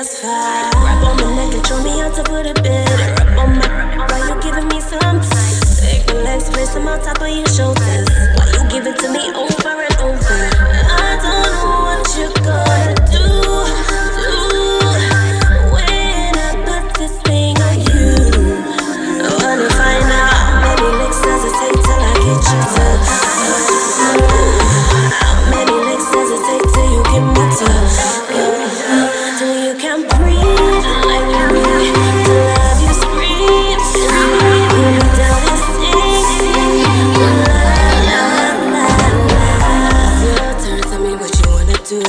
just fine. Grab on my neck and show me how to put it better. Rub on my while you giving me some time. Take my legs, place them on top of your shoulders. While you give it to me over and over. I don't know what you're gonna do when I put this thing on you. I wanna find out how many licks does it take till I get you to. How many licks does it take till you get me to? Till you can breathe like me. To love you scream. Pull me down and sing. La la la la. Your turn, tell me what you wanna do.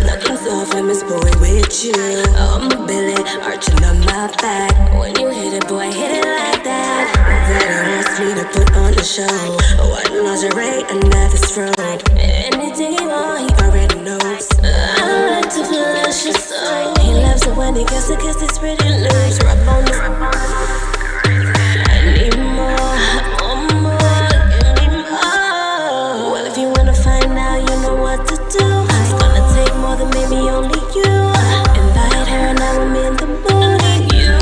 Nothing's off, I'm just boy with you. I'm a Billy, arching on my back. When you hit it, boy, hit it like that. Daddy wants me to put on the show. White lingerie, another stroke. Anything you want, he already knows. I like to flash your soul. He loves it when he gets to kiss his pretty lips. Rub on the. I need more, give me more. Well, if you wanna find out, you know what to do. It's gonna take more than maybe only you. Invite her, now I'm in the mood. You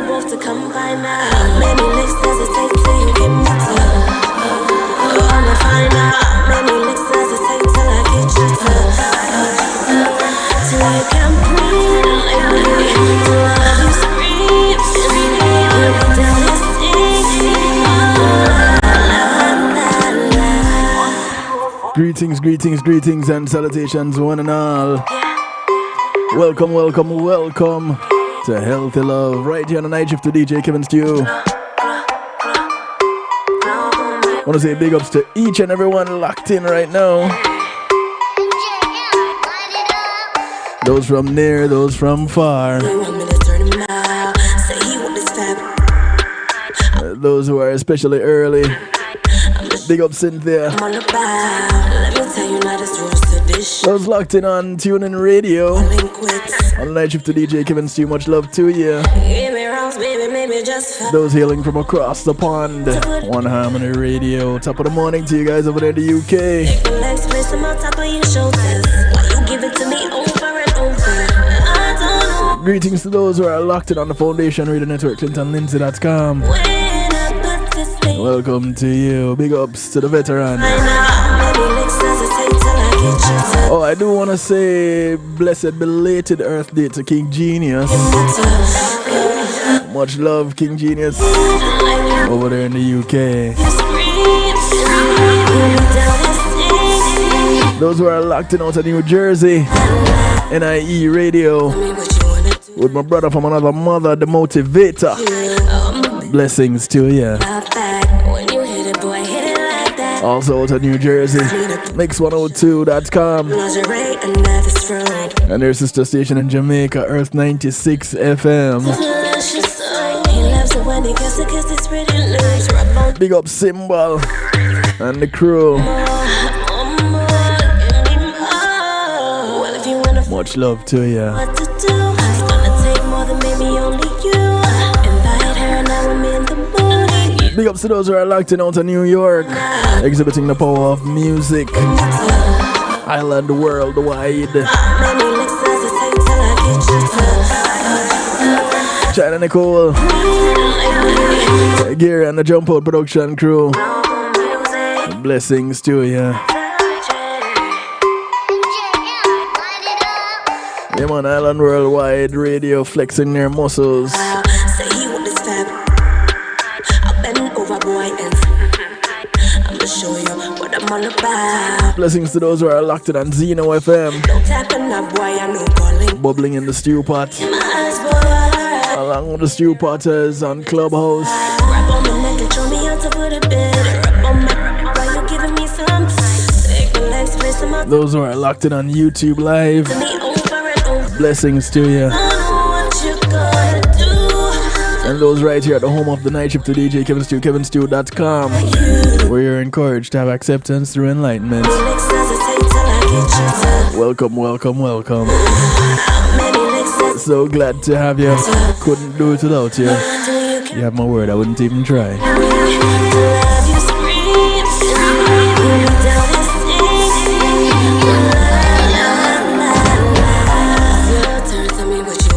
both to come find out. How many licks does it take till you get me to? I wanna find out how many licks does it take till I get you to. Till you can breathe like me. To love you scream. Pull me down and sing. Greetings, greetings, greetings, and salutations, one and all. Welcome, welcome, welcome to Healthy Love, right here on the night shift to DJ Kevin Stew. I want to say big ups to each and everyone locked in right now. Those from near, those from far. Those who are especially early. Big up Cynthia. Those locked in on TuneIn Radio. On the night shift to DJ Kevin Stew, much love to you. Those hailing from across the pond. One Harmony Radio. Top of the morning to you guys over there in the UK. Greetings to those who are locked in on the Foundation Radio Network, ClintonLindsay.com. Welcome to you. Big ups to the veteran. Oh, I do want to say blessed belated Earth Day to King Genius. Much love, King Genius, over there in the UK. Those who are locked in out of New Jersey, NIE Radio, with my brother from another mother, the motivator. Blessings to you. Also out of New Jersey, Mix102.com. And their sister station in Jamaica, Earth 96 FM. Big up Symbol and the crew. Much love to you. Big ups to those who are locked in out of New York, exhibiting the power of music. Island worldwide. China Nicole, Gary and the Jump Out production crew. Blessings to you. Yeah man, Island Worldwide Radio flexing their muscles. Blessings to those who are locked in on Zeno FM. Bubbling in the stew pot. Along with the stew potters on Clubhouse. Those who are locked in on YouTube Live. Blessings to you. And those right here at the home of the night shift to DJ Kevin Stew, kevinstew.com, where you're encouraged to have acceptance through enlightenment. Welcome, welcome, welcome. So glad to have you. Couldn't do it without you. You have my word, I wouldn't even try. Tell me what you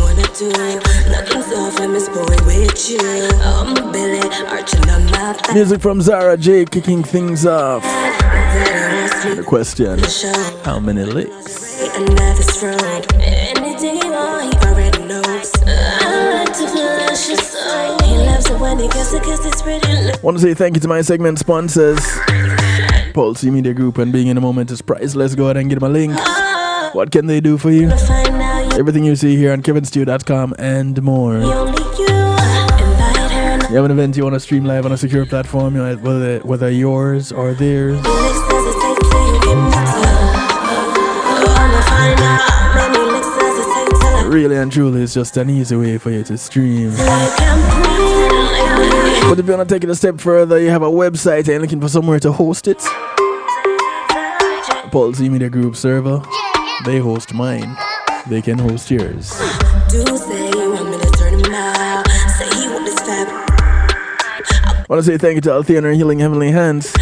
Music from Zara J kicking things off. The question, how many licks? Want to say thank you to my segment sponsors, Pulse Media Group and Being in the Moment is priceless. Go ahead and get my link. What can they do for you? Everything you see here on kevinstew.com and more. You have an event you want to stream live on a secure platform, whether yours or theirs. Really and truly, it's just an easy way for you to stream. But if you want to take it a step further, you have a website and you're looking for somewhere to host it. Pulse Media Group server, they host mine. They can host yours. I want to say thank you to Althea and her Healing Heavenly Hands.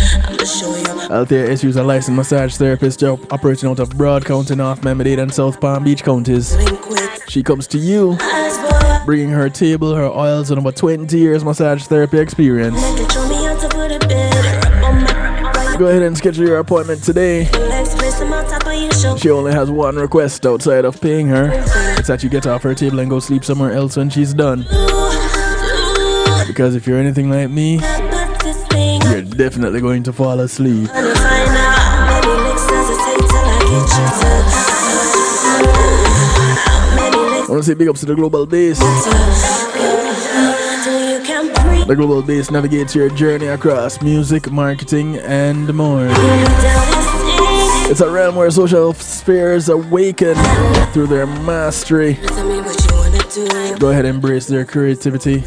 Althea is a licensed massage therapist operating out of Broad County, North Miami-Dade and South Palm Beach counties. She comes to you, bringing her table, her oils, and about 20 years massage therapy experience. Go ahead and schedule your appointment today. She only has one request outside of paying her. It's that you get off her table and go sleep somewhere else when she's done. Because if you're anything like me, you're definitely going to fall asleep. I want to say big ups to the Global Base. The Global Base navigates your journey across music, marketing, and more. It's a realm where social spheres awaken through their mastery. Go ahead and embrace their creativity.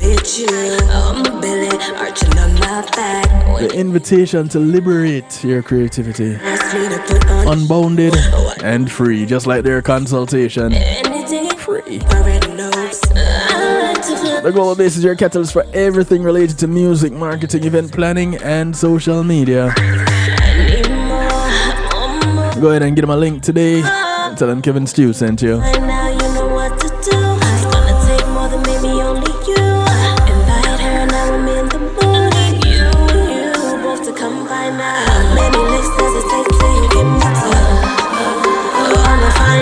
The invitation to liberate your creativity. Unbounded and free, just like their consultation. Free. The Global Base is your catalyst for everything related to music, marketing, event planning, and social media. Go ahead and get them a link today and tell them Kevin Stew sent you.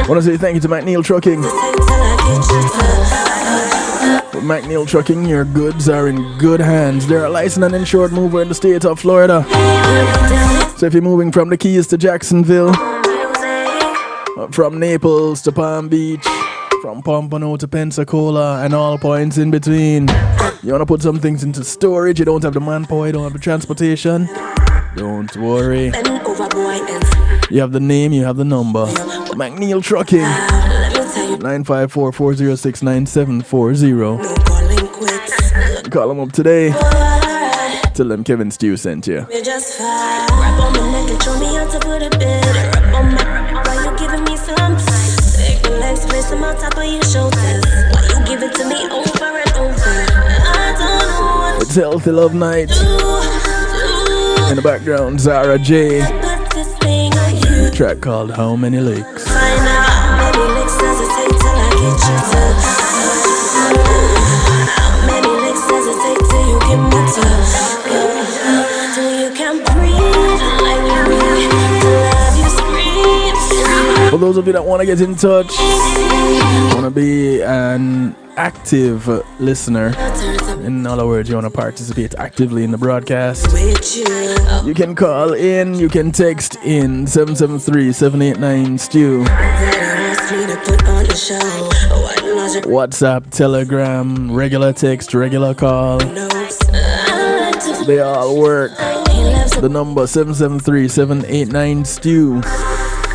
I want to say thank you to McNeil Trucking. With McNeil Trucking, your goods are in good hands. They're a licensed and insured mover in the state of Florida. So if you're moving from the Keys to Jacksonville, from Naples to Palm Beach, from Pompano to Pensacola, and all points in between, you want to put some things into storage, you don't have the manpower, you don't have the transportation, don't worry. You have the name, you have the number. McNeil Trucking, 954-406-9740. Call them up today. Tell them Kevin Stew sent you. It's Healthy Love Night. In the background, Zara J. A track called How Many Lakes. For those of you that want to get in touch, want to be an active listener, in other words, you want to participate actively in the broadcast, you can call in, you can text in 773-789-STEW. WhatsApp, Telegram, regular text, regular call, they all work. The number 773-789-STEW.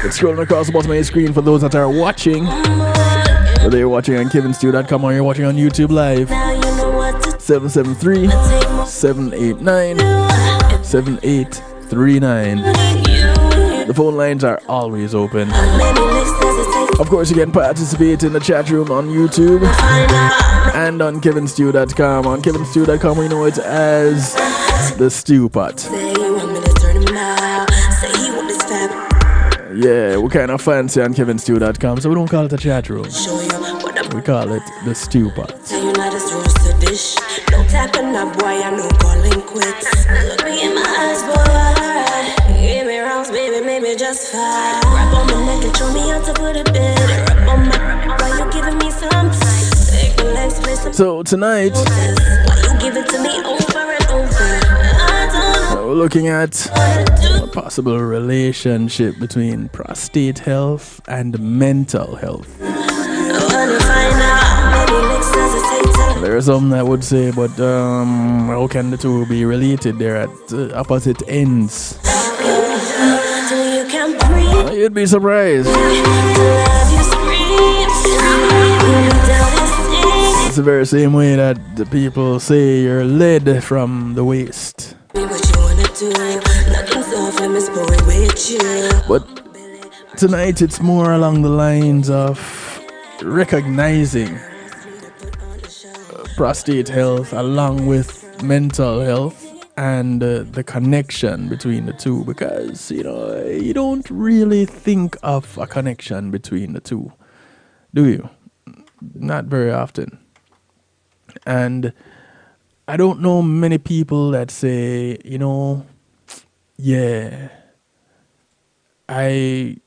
It's scrolling across the bottom of your screen for those that are watching. Whether you're watching on kevinstew.com or you're watching on YouTube Live. 773-789-7839. The phone lines are always open. Of course, you can participate in the chat room on YouTube and on kevinstew.com. On kevinstew.com, we know it as the Stew Pot. Yeah, we're kind of fancy on kevinstew.com, so we don't call it a chat room. We call it the Stew Pot. dish. No tapping up, boy, I know calling quits. Look me in my eyes, boy. Give me rounds, baby, maybe just five. Wrap on my neck and show me how to put it better. Wrap on my while you giving me some. Take the legs, play some. So tonight, Why you give it to me over and over? I don't know. we're looking at What to do. a possible relationship between prostate health and mental health. I wanna find out. Maybe next hesitate to. There are some that would say, but how can the two be related? They're at opposite ends. Till you can breathe. You'd be surprised. To love you scream. We'll be down this thing. It's the very same way that the people say you're led from the waist. Be what you wanna do. Nothing's off limits, boy, with you. But tonight it's more along the lines of recognizing prostate health along with mental health and the connection between the two, because you don't really think of a connection between the two, do you? Not very often. And I don't know many people that say, yeah, I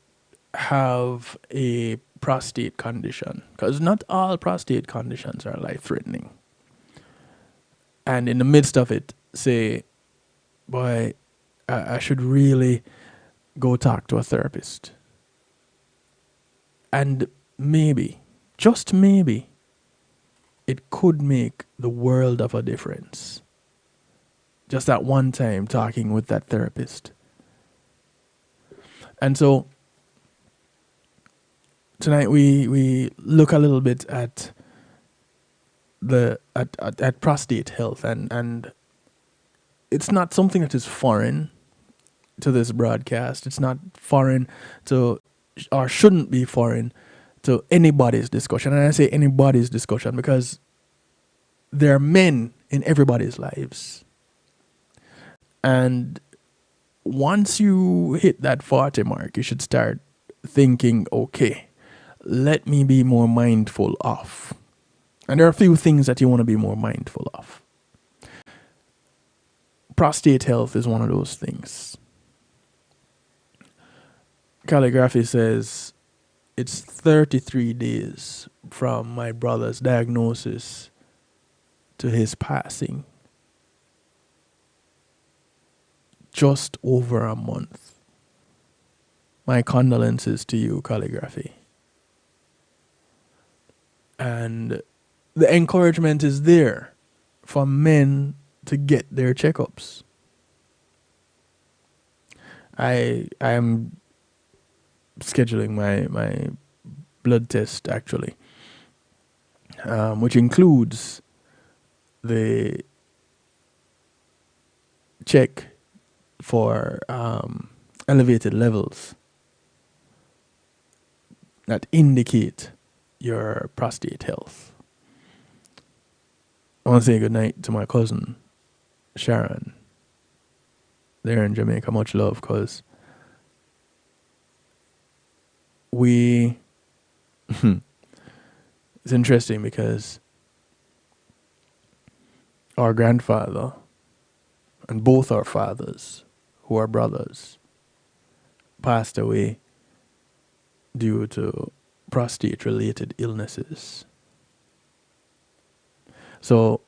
have a prostate condition, because not all prostate conditions are life-threatening. And in the midst of it, say, boy, I should really go talk to a therapist. And maybe, just maybe, it could make the world of a difference. Just that one time talking with that therapist. And so tonight we look a little bit at at prostate health, and it's not something that is foreign to this broadcast. It's not foreign to, or shouldn't be foreign to anybody's discussion. And I say anybody's discussion because there are men in everybody's lives. And once you hit that 40 mark, you should start thinking, okay, let me be more mindful of. And there are a few things that you want to be more mindful of. Prostate health is one of those things. Calligraphy says it's 33 days from my brother's diagnosis to his passing. Just over a month. My condolences to you, Calligraphy. And the encouragement is there for men to get their checkups. I am scheduling my blood test actually, which includes the check for elevated levels that indicate your prostate health. I want to say good night to my cousin Sharon. There in Jamaica, much love, because it's interesting because our grandfather and both our fathers, who are brothers, passed away due to prostate-related illnesses. So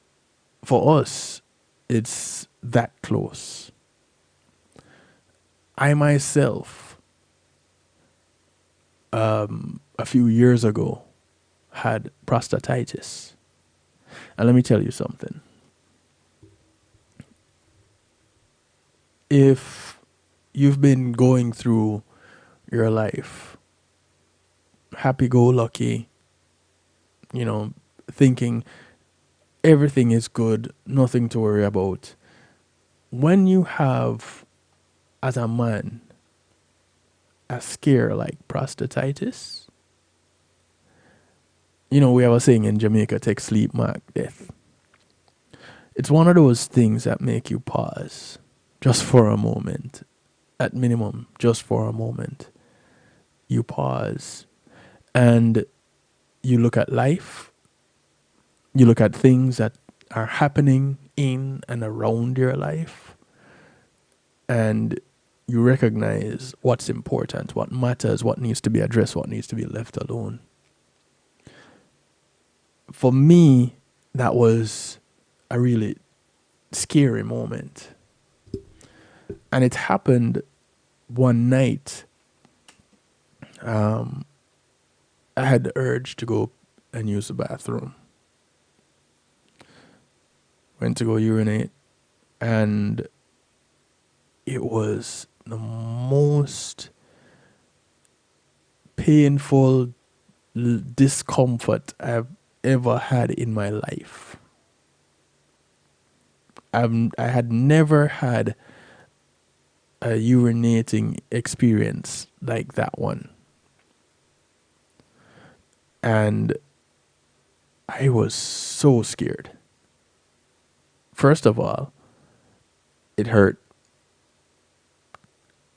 for us, it's that close. I myself, a few years ago, had prostatitis. And let me tell you something. If you've been going through your life happy-go-lucky, thinking everything is good, nothing to worry about, when you have, as a man, a scare like prostatitis, we have a saying in Jamaica, take sleep, mark death. It's one of those things that make you pause just for a moment. At minimum, just for a moment. You pause and you look at life. You look at things that are happening in and around your life, and you recognize what's important, what matters, what needs to be addressed, what needs to be left alone. For me, that was a really scary moment. And it happened one night. I had the urge to go and use the bathroom. Went to go urinate, and it was the most painful discomfort I've ever had in my life. I had never had a urinating experience like that one. And I was so scared. First of all, it hurt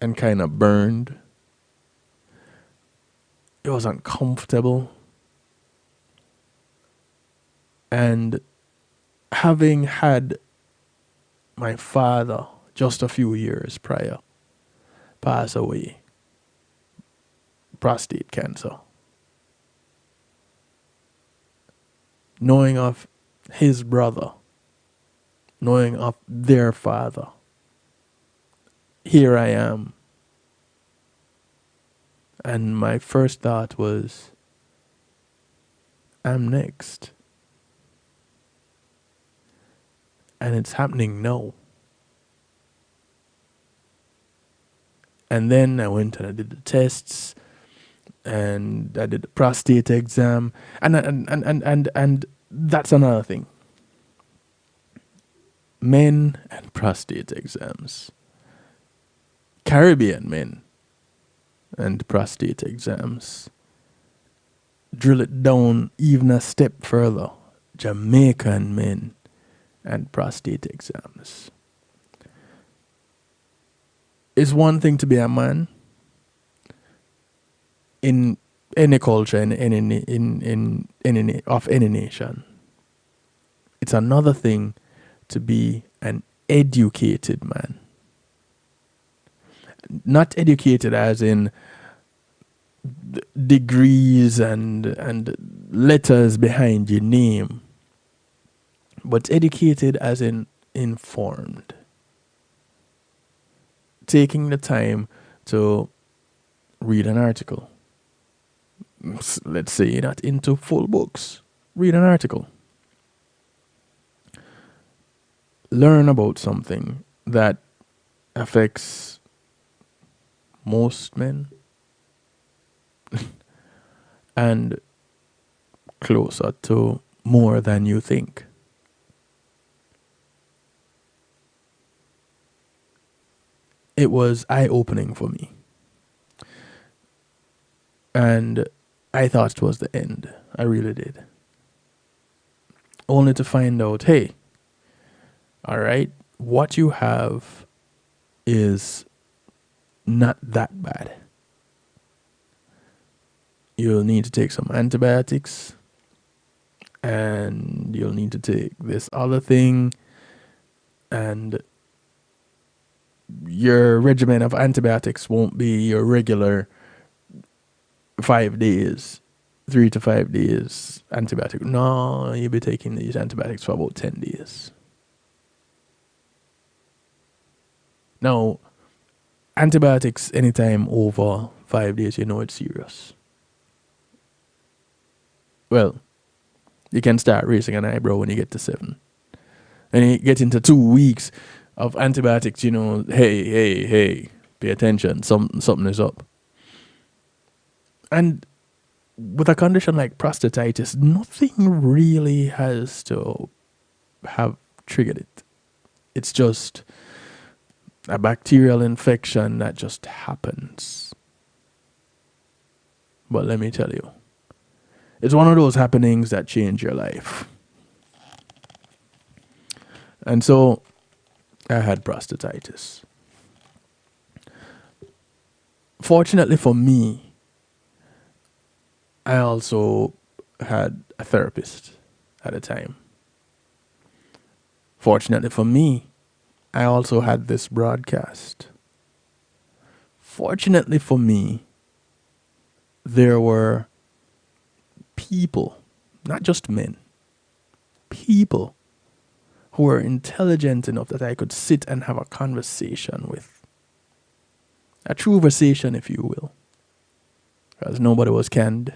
and kind of burned. It was uncomfortable. And having had my father just a few years prior pass away, prostate cancer, knowing of his brother, knowing of their father, here I am. And my first thought was, I'm next. And it's happening now. And then I went and I did the tests, and I did the prostate exam, and that's another thing. Men and prostate exams. Caribbean men and prostate exams. Drill it down even a step further. Jamaican men and prostate exams. It's one thing to be a man in any culture, in any of any nation. It's another thing to be an educated man. Not educated as in degrees and letters behind your name, but educated as in informed. Taking the time to read an article. Let's say you're not into full books. Read an article. Learn about something that affects most men and closer to more than you think. It was eye-opening for me. And I thought it was the end. I really did. Only to find out, hey, all right, what you have is not that bad. You'll need to take some antibiotics, and you'll need to take this other thing, and your regimen of antibiotics won't be your regular 5 days, 3 to 5 days antibiotic. No, you'll be taking these antibiotics for about 10 days. Now, antibiotics anytime over 5 days, you know it's serious. Well, you can start raising an eyebrow when you get to 7. And you get into 2 weeks of antibiotics, you know, hey, pay attention, something is up. And with a condition like prostatitis, nothing really has to have triggered it. It's just a bacterial infection that just happens. But let me tell you, it's one of those happenings that change your life. And so I had prostatitis. Fortunately for me, I also had a therapist at the time. Fortunately for me, I also had this broadcast. Fortunately for me, there were people, not just men, people who were intelligent enough that I could sit and have a conversation with. A true conversation, if you will. Because nobody was conned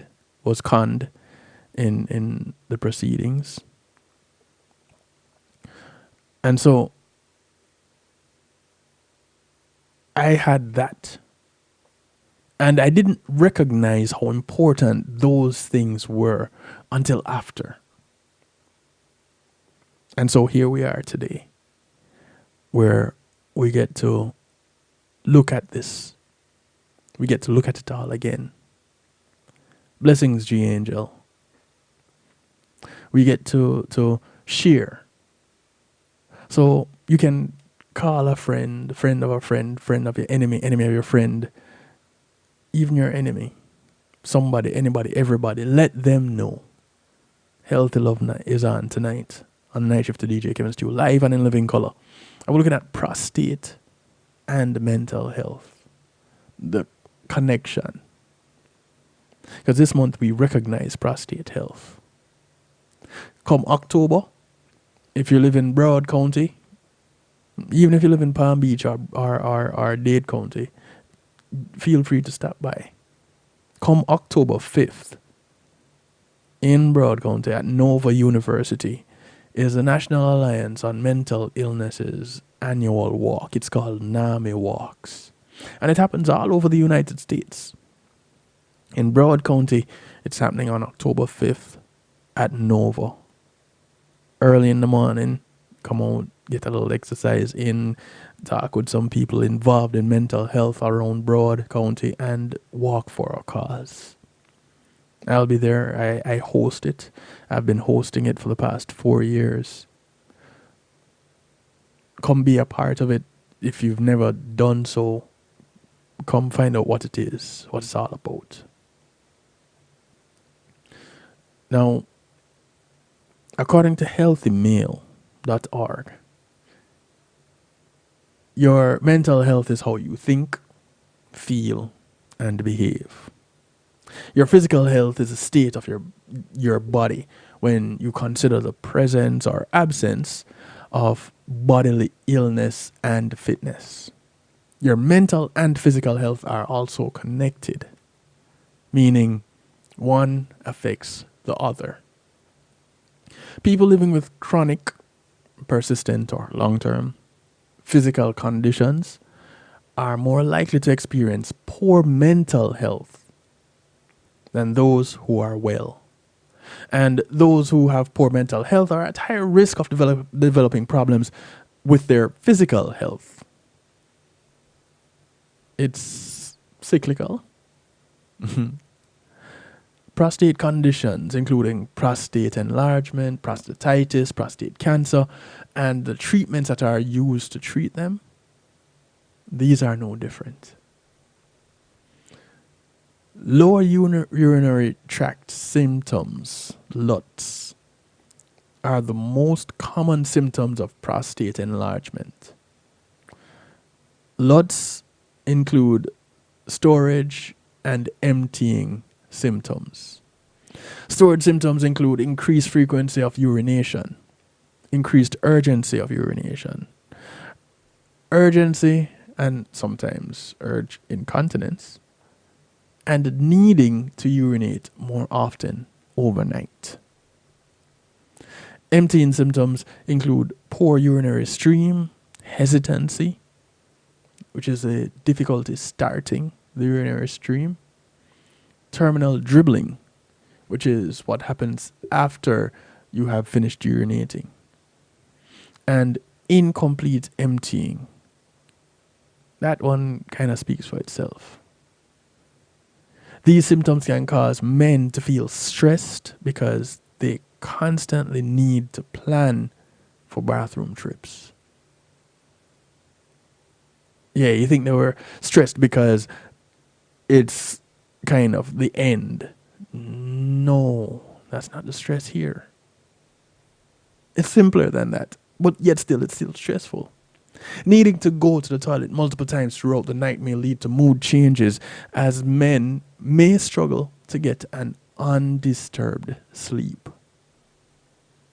in the proceedings. And so I had that. And I didn't recognize how important those things were until after. And so here we are today, where we get to look at this. We get to look at it all again. Blessings, G Angel. We get to share. So you can call a friend of a friend, friend of your enemy, enemy of your friend, even your enemy, somebody, anybody, everybody. Let them know. Healthy Love Night is on tonight on Night Shift to DJ Kevin Stew, live and in living color. And we're looking at prostate and mental health, the connection. Because this month we recognize prostate health. Come October, if you live in Broward County, even if you live in Palm Beach or Dade County, feel free to stop by. Come October 5th, in Broward County at Nova University, is the National Alliance on Mental Illnesses annual walk. It's called NAMI Walks. And it happens all over the United States. In Broward County, it's happening on October 5th at Nova. Early in the morning, come out, get a little exercise in, talk with some people involved in mental health around Broward County, and walk for a cause. I'll be there. I host it. I've been hosting it for the past 4 years. Come be a part of it. If you've never done so, come find out what it is, what it's all about. Now, according to healthymail.org, your mental health is how you think, feel, and behave. Your physical health is a state of your body when you consider the presence or absence of bodily illness and fitness. Your mental and physical health are also connected, meaning one affects the other. People living with chronic, persistent, or long-term physical conditions are more likely to experience poor mental health than those who are well. And those who have poor mental health are at higher risk of developing problems with their physical health. It's cyclical. Prostate conditions, including prostate enlargement, prostatitis, prostate cancer, and the treatments that are used to treat them, these are no different. Lower urinary tract symptoms, LUTs, are the most common symptoms of prostate enlargement. LUTs include storage and emptying symptoms. Storage symptoms include increased frequency of urination, increased urgency of urination, urgency and sometimes urge incontinence, and needing to urinate more often overnight. Emptying symptoms include poor urinary stream, hesitancy, which is a difficulty starting the urinary stream, terminal dribbling, which is what happens after you have finished urinating, and incomplete emptying. That one kind of speaks for itself. These symptoms can cause men to feel stressed because they constantly need to plan for bathroom trips. Yeah, you think they were stressed because it's kind of the end. No, that's not the stress here. It's simpler than that. but yet still, it's still stressful. Needing to go to the toilet multiple times throughout the night may lead to mood changes, as men may struggle to get an undisturbed sleep.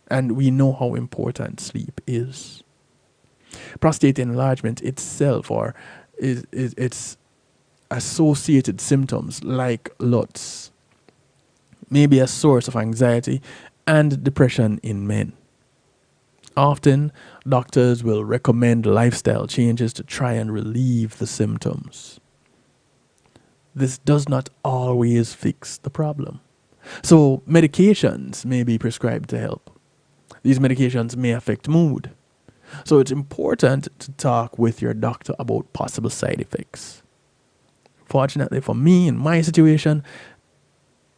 And we know how important sleep is. Prostate enlargement itself, or its associated symptoms like LUTs, may be a source of anxiety and depression in men. Often, doctors will recommend lifestyle changes to try and relieve the symptoms. This does not always fix the problem. So, medications may be prescribed to help. These medications may affect mood. So, it's important to talk with your doctor about possible side effects. Fortunately for me, in my situation,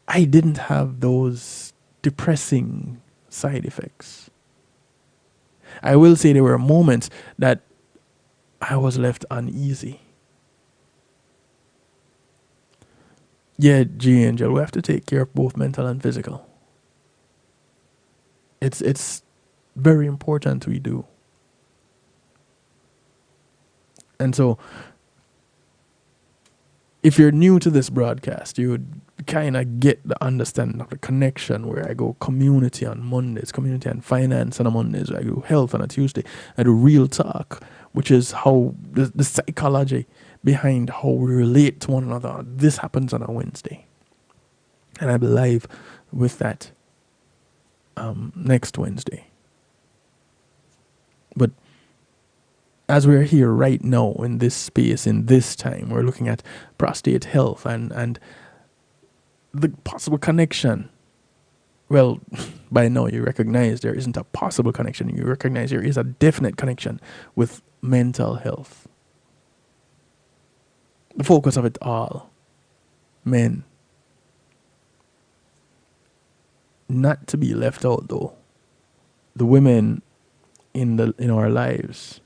I didn't have those depressing side effects. I will say there were moments that I was left uneasy. Yeah, G Angel, we have to take care of both mental and physical. It's very important we do. And so, if you're new to this broadcast, you would kind of get the understanding of the connection where I go community on Mondays, community and finance on Mondays, I do health on a Tuesday, I do real talk, which is how the psychology behind how we relate to one another. This happens on a Wednesday. And I'll be live with that next Wednesday. But as we're here right now in this space, in this time, we're looking at prostate health and the possible connection. Well, by now you recognize there isn't a possible connection. You recognize there is a definite connection with mental health. The focus of it all, men. Not to be left out though. The women in our lives,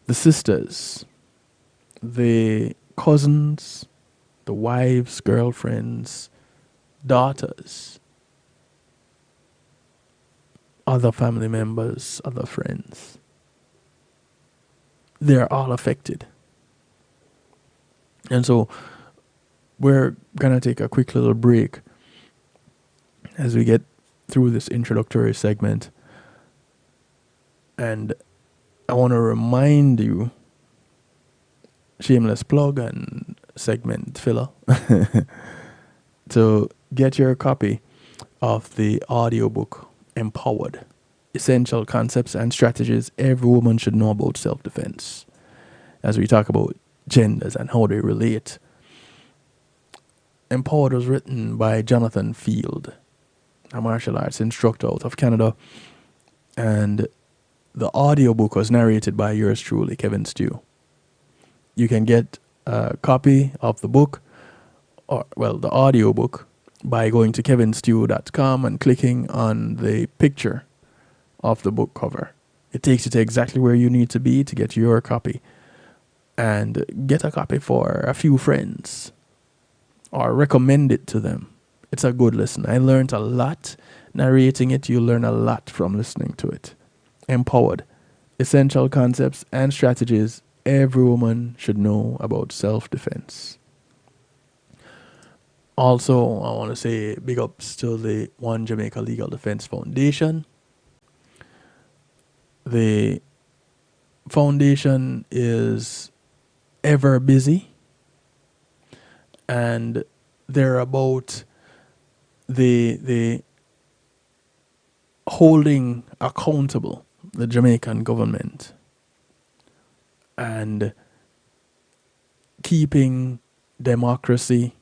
the sisters, the cousins, the wives, girlfriends, daughters, other family members, other friends. They're all affected. And so we're going to take a quick little break as we get through this introductory segment. And I want to remind you, shameless plug and segment filler, to get your copy of the audiobook Empowered: Essential Concepts and Strategies Every Woman Should Know About Self-Defense, as we talk about genders and how they relate. Empowered was written by Jonathan Field, a martial arts instructor out of Canada, and the audiobook was narrated by yours truly, Kevin Stew. You can get a copy of the book, or the audiobook, by going to kevinstew.com and clicking on the picture of the book cover. It takes you to exactly where you need to be to get your copy. And get a copy for a few friends, or recommend it to them. It's a good listen. I learned a lot narrating it. You learn a lot from listening to it. Empowered: Essential Concepts and Strategies Every Woman Should Know About Self-Defense. Also, I want to say big ups to the One Jamaica Legal Defense Foundation. The foundation is ever busy, and they're about the holding accountable the Jamaican government and keeping democracy,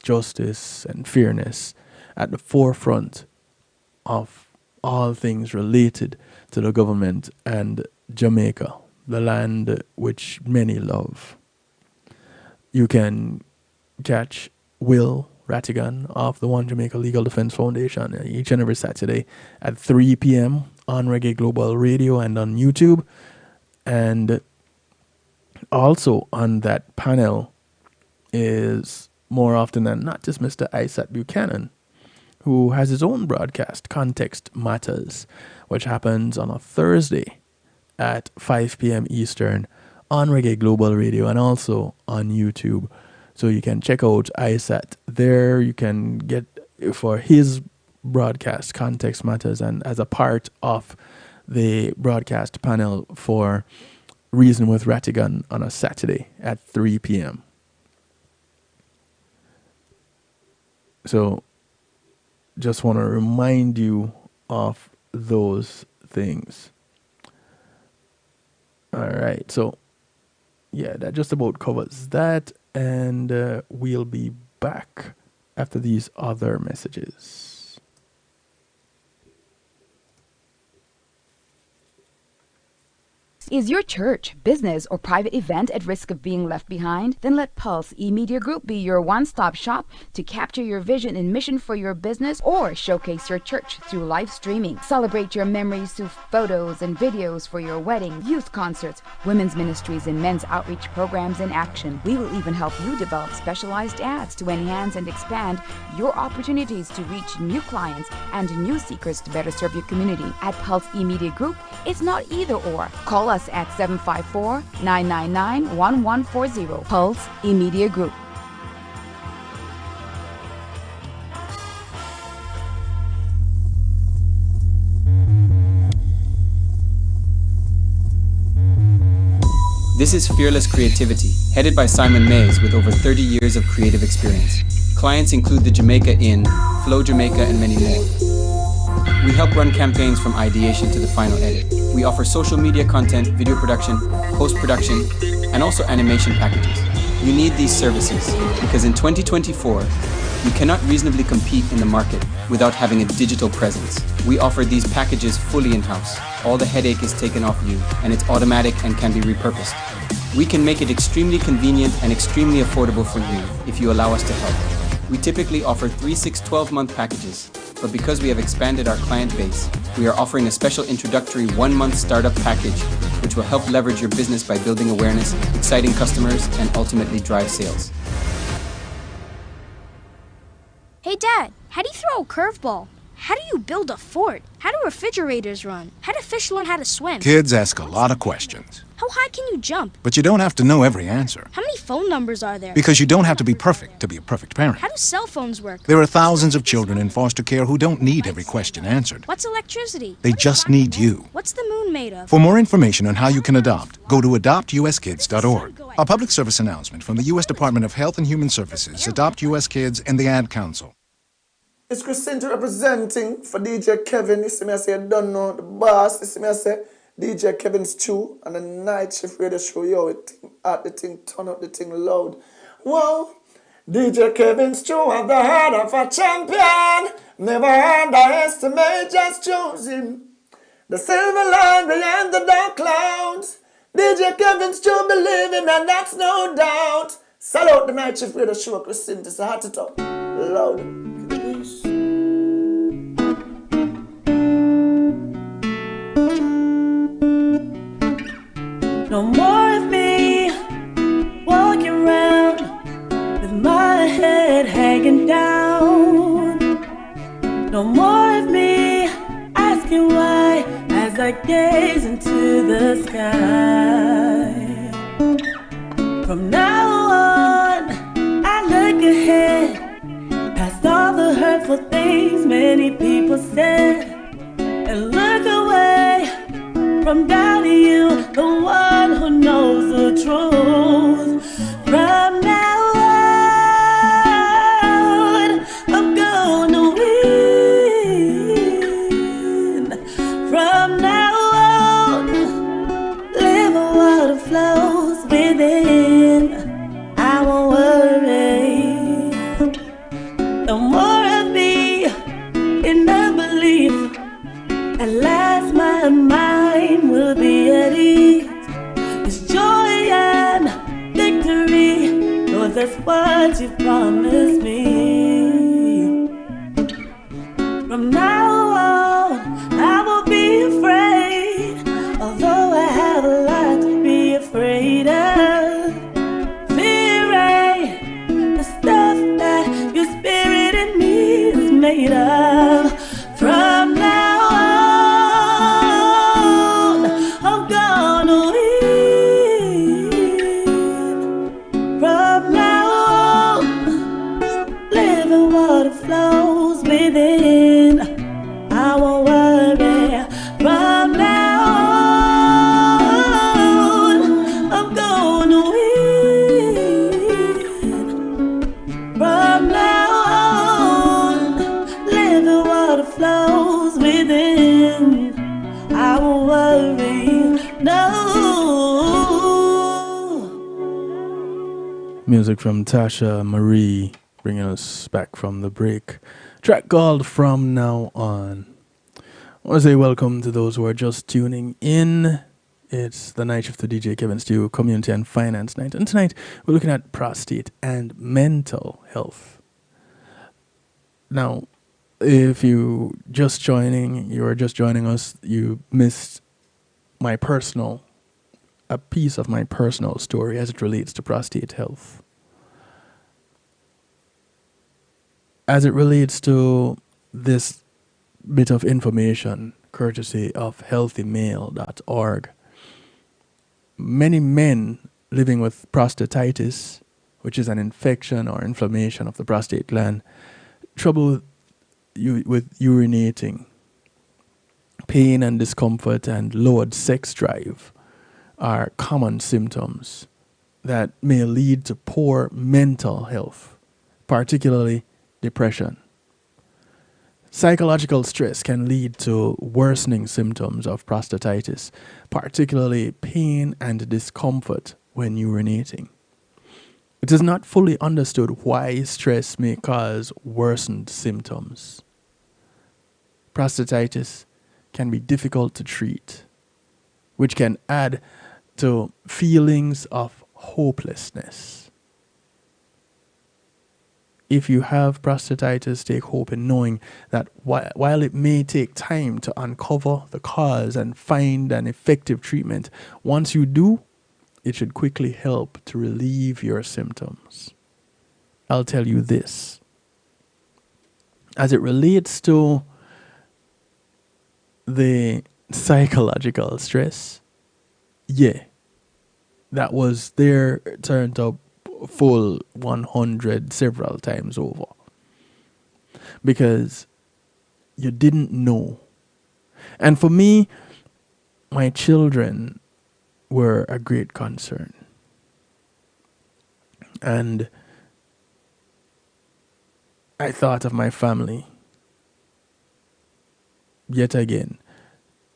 justice, and fairness at the forefront of all things related to the government and Jamaica, the land which many love. You can catch Will Rattigan of the One Jamaica Legal Defense Foundation each and every Saturday at 3 p.m. on Reggae Global Radio and on YouTube. And also on that panel is more often than not just Mr. Isaac Buchanan, who has his own broadcast, Context Matters, which happens on a Thursday at 5 p.m. Eastern on Reggae Global Radio and also on YouTube. So you can check out ISAT there. You can get for his broadcast, Context Matters, and as a part of the broadcast panel for Reason with Ratigan on a Saturday at 3 p.m. So just want to remind you of those things. All right. So, yeah, that just about covers that. And we'll be back after these other messages. Is your church, business, or private event at risk of being left behind? Then let Pulse eMedia Group be your one-stop shop to capture your vision and mission for your business or showcase your church through live streaming. Celebrate your memories through photos and videos for your wedding, youth concerts, women's ministries, and men's outreach programs in action. We will even help you develop specialized ads to enhance and expand your opportunities to reach new clients and new seekers to better serve your community. At Pulse eMedia Group, it's not either or. Call us at 754-999-1140. Pulse eMedia Group. This is Fearless Creativity, headed by Simon Mays with over 30 years of creative experience. Clients include the Jamaica Inn, Flow Jamaica, and many more. We help run campaigns from ideation to the final edit. We offer social media content, video production, post-production, and also animation packages. You need these services because in 2024, you cannot reasonably compete in the market without having a digital presence. We offer these packages fully in-house. All the headache is taken off you, and it's automatic and can be repurposed. We can make it extremely convenient and extremely affordable for you if you allow us to help. We typically offer 3, 6, 12-month packages, but because we have expanded our client base, we are offering a special introductory 1-month startup package, which will help leverage your business by building awareness, exciting customers, and ultimately drive sales. Hey Dad, how do you throw a curveball? How do you build a fort? How do refrigerators run? How do fish learn how to swim? Kids ask a lot of questions. How high can you jump? But you don't have to know every answer. How many phone numbers are there? Because you don't have to be perfect to be a perfect parent. How do cell phones work? There are thousands of children in foster care who don't need every question answered. What's electricity? They just need you. What's the moon made of? For more information on how you can adopt, go to adoptuskids.org. A public service announcement from the U.S. Department of Health and Human Services, Adopt U.S. Kids, and the Ad Council. It's Christine representing for DJ Kevin. You see me, I say, I don't know the boss. You see me, I say, DJ Kevin's Chew and the night shift radio show. Yo, it at the thing, turn up the thing loud. Whoa, DJ Kevin's Chew have the heart of a champion. Never underestimate, just choose him. The silver line behind the dark clouds. DJ Kevin's Chew, believe him, and that's no doubt. Salute the night shift radio show, Christine. It's a heart to talk loud. No more of me walking around with my head hanging down. No more of me asking why as I gaze into the sky. From now on, I look ahead past all the hurtful things many people said and look away from down to you, the one who knows the truth. From now on, I'm gonna win. From now on, live a water flows within. I won't worry. No more of me in the belief. At last my mind will be at ease. It's joy and victory, Lord, that's what you promised me. From now on, I won't be afraid, although I have a lot to be afraid of. Fear ain't the stuff that your spirit in me is made later. From now on, I'm gonna win. From now on, living water flows within. I won't worry. From now on, I'm gonna win. From now on, living water flows within. I won't worry, no. Music from Tasha Marie, bringing us back from the break. Track called From Now On. I want to say welcome to those who are just tuning in. It's the night shift to DJ Kevin Stew, Community and Finance Night. And tonight we're looking at prostate and mental health. Now, if you are just joining us, you missed a piece of my personal story as it relates to prostate health. As it relates to this bit of information, courtesy of healthymail.org, many men living with prostatitis, which is an infection or inflammation of the prostate gland, trouble with urinating, pain and discomfort, and lowered sex drive are common symptoms that may lead to poor mental health, particularly depression. Psychological stress can lead to worsening symptoms of prostatitis, particularly pain and discomfort when urinating. It is not fully understood why stress may cause worsened symptoms. Prostatitis can be difficult to treat, which can add to feelings of hopelessness. If you have prostatitis, take hope in knowing that while it may take time to uncover the cause and find an effective treatment, once you do, it should quickly help to relieve your symptoms. I'll tell you this. As it relates to the psychological stress, yeah, that was there, turned up full 100 several times over, because you didn't know. And for me, my children were a great concern, and I thought of my family yet again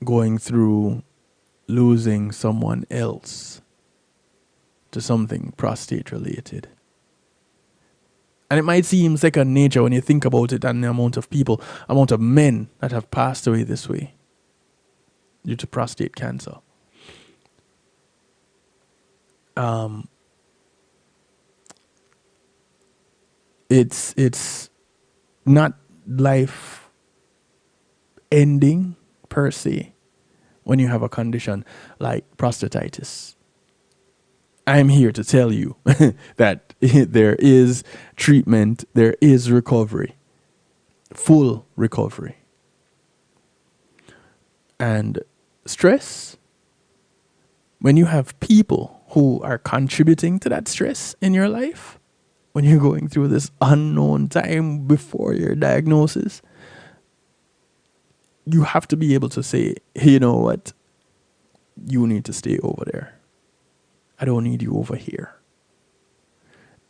going through losing someone else to something prostate related. And it might seem second nature when you think about it, and the amount of men that have passed away this way due to prostate cancer. It's not life ending per se when you have a condition like prostatitis. I'm here to tell you that there is treatment, there is recovery, full recovery. And stress, when you have people who are contributing to that stress in your life, when you're going through this unknown time before your diagnosis, you have to be able to say, hey, you know what? You need to stay over there. I don't need you over here.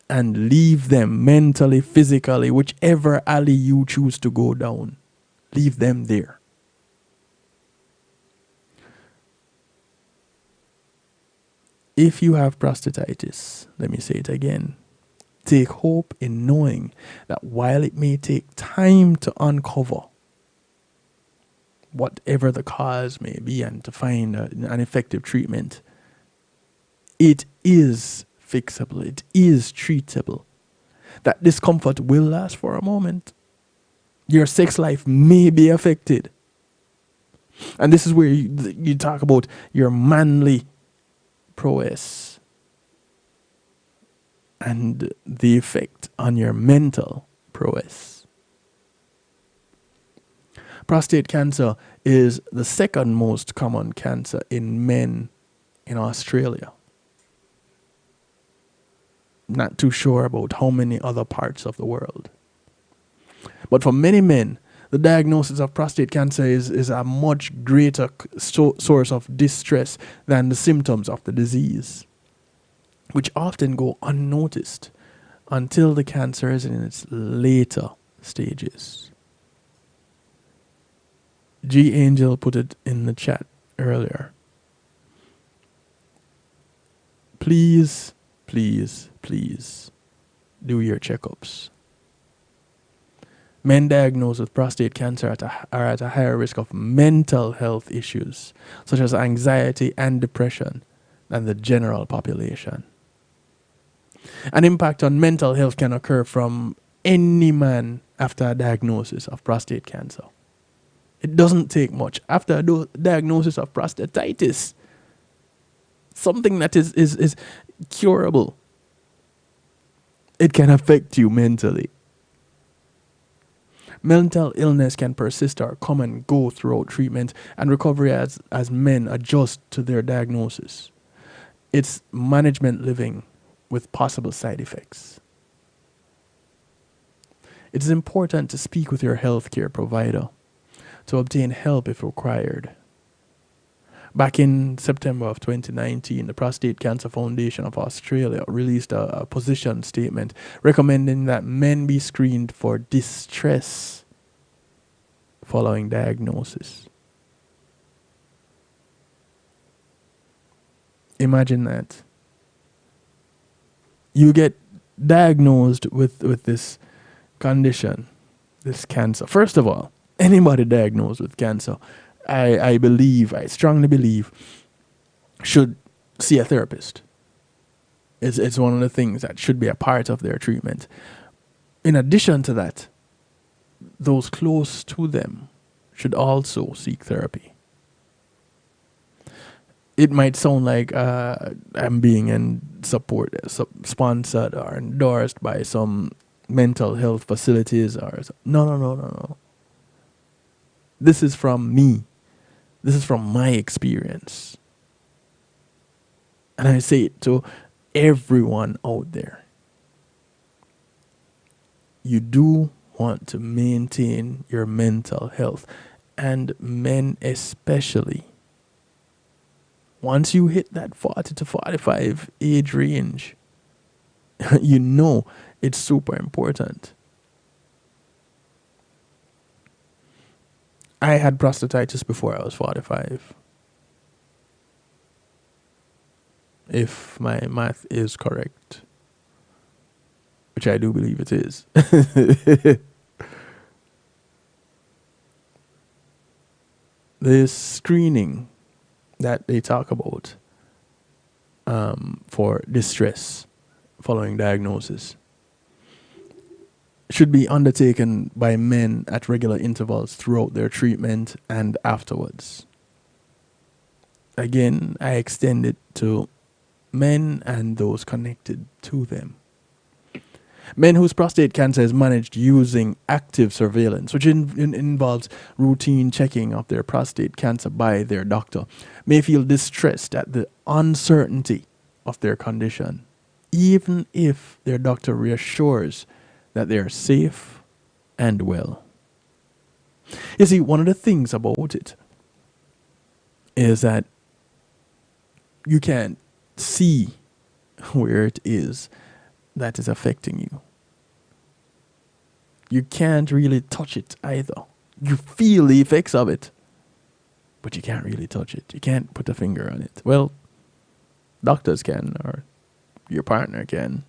And leave them mentally, physically, whichever alley you choose to go down. Leave them there. If you have prostatitis, let me say it again, take hope in knowing that while it may take time to uncover whatever the cause may be and to find an effective treatment, it is fixable, it is treatable. That discomfort will last for a moment. Your sex life may be affected. And this is where you talk about your manly prowess and the effect on your mental prowess. Prostate cancer is the second most common cancer in men in Australia. Not too sure about how many other parts of the world. But for many men, the diagnosis of prostate cancer is a much greater source of distress than the symptoms of the disease, which often go unnoticed until the cancer is in its later stages. G. Angel put it in the chat earlier. Please, please, please do your checkups. Men diagnosed with prostate cancer are at a higher risk of mental health issues, such as anxiety and depression, than the general population. An impact on mental health can occur from any man after a diagnosis of prostate cancer. It doesn't take much. After a diagnosis of prostatitis, something that is curable, it can affect you mentally. Mental illness can persist or come and go throughout treatment and recovery as men adjust to their diagnosis. It's management living with possible side effects. It is important to speak with your healthcare provider to obtain help if required. Back in September of 2019, the Prostate Cancer Foundation of Australia released a position statement recommending that men be screened for distress following diagnosis. Imagine that. You get diagnosed with this condition, this cancer. First of all, anybody diagnosed with cancer, I strongly believe, should see a therapist. It's one of the things that should be a part of their treatment. In addition to that, those close to them should also seek therapy. It might sound like I'm being sponsored or endorsed by some mental health facilities or no. This is from me. This is from my experience. And I say it to everyone out there. You do want to maintain your mental health, and men especially. Once you hit that 40 to 45 age range, you know it's super important. I had prostatitis before I was 45. If my math is correct, which I do believe it is. This screening that they talk about for distress following diagnosis should be undertaken by men at regular intervals throughout their treatment and afterwards. Again, I extend it to men and those connected to them. Men whose prostate cancer is managed using active surveillance, which involves routine checking of their prostate cancer by their doctor, may feel distressed at the uncertainty of their condition, even if their doctor reassures that they are safe and well. You see, one of the things about it is that you can't see where it is that is affecting you. You can't really touch it either. You feel the effects of it, but you can't really touch it. You can't put a finger on it. Well, doctors can, or your partner can,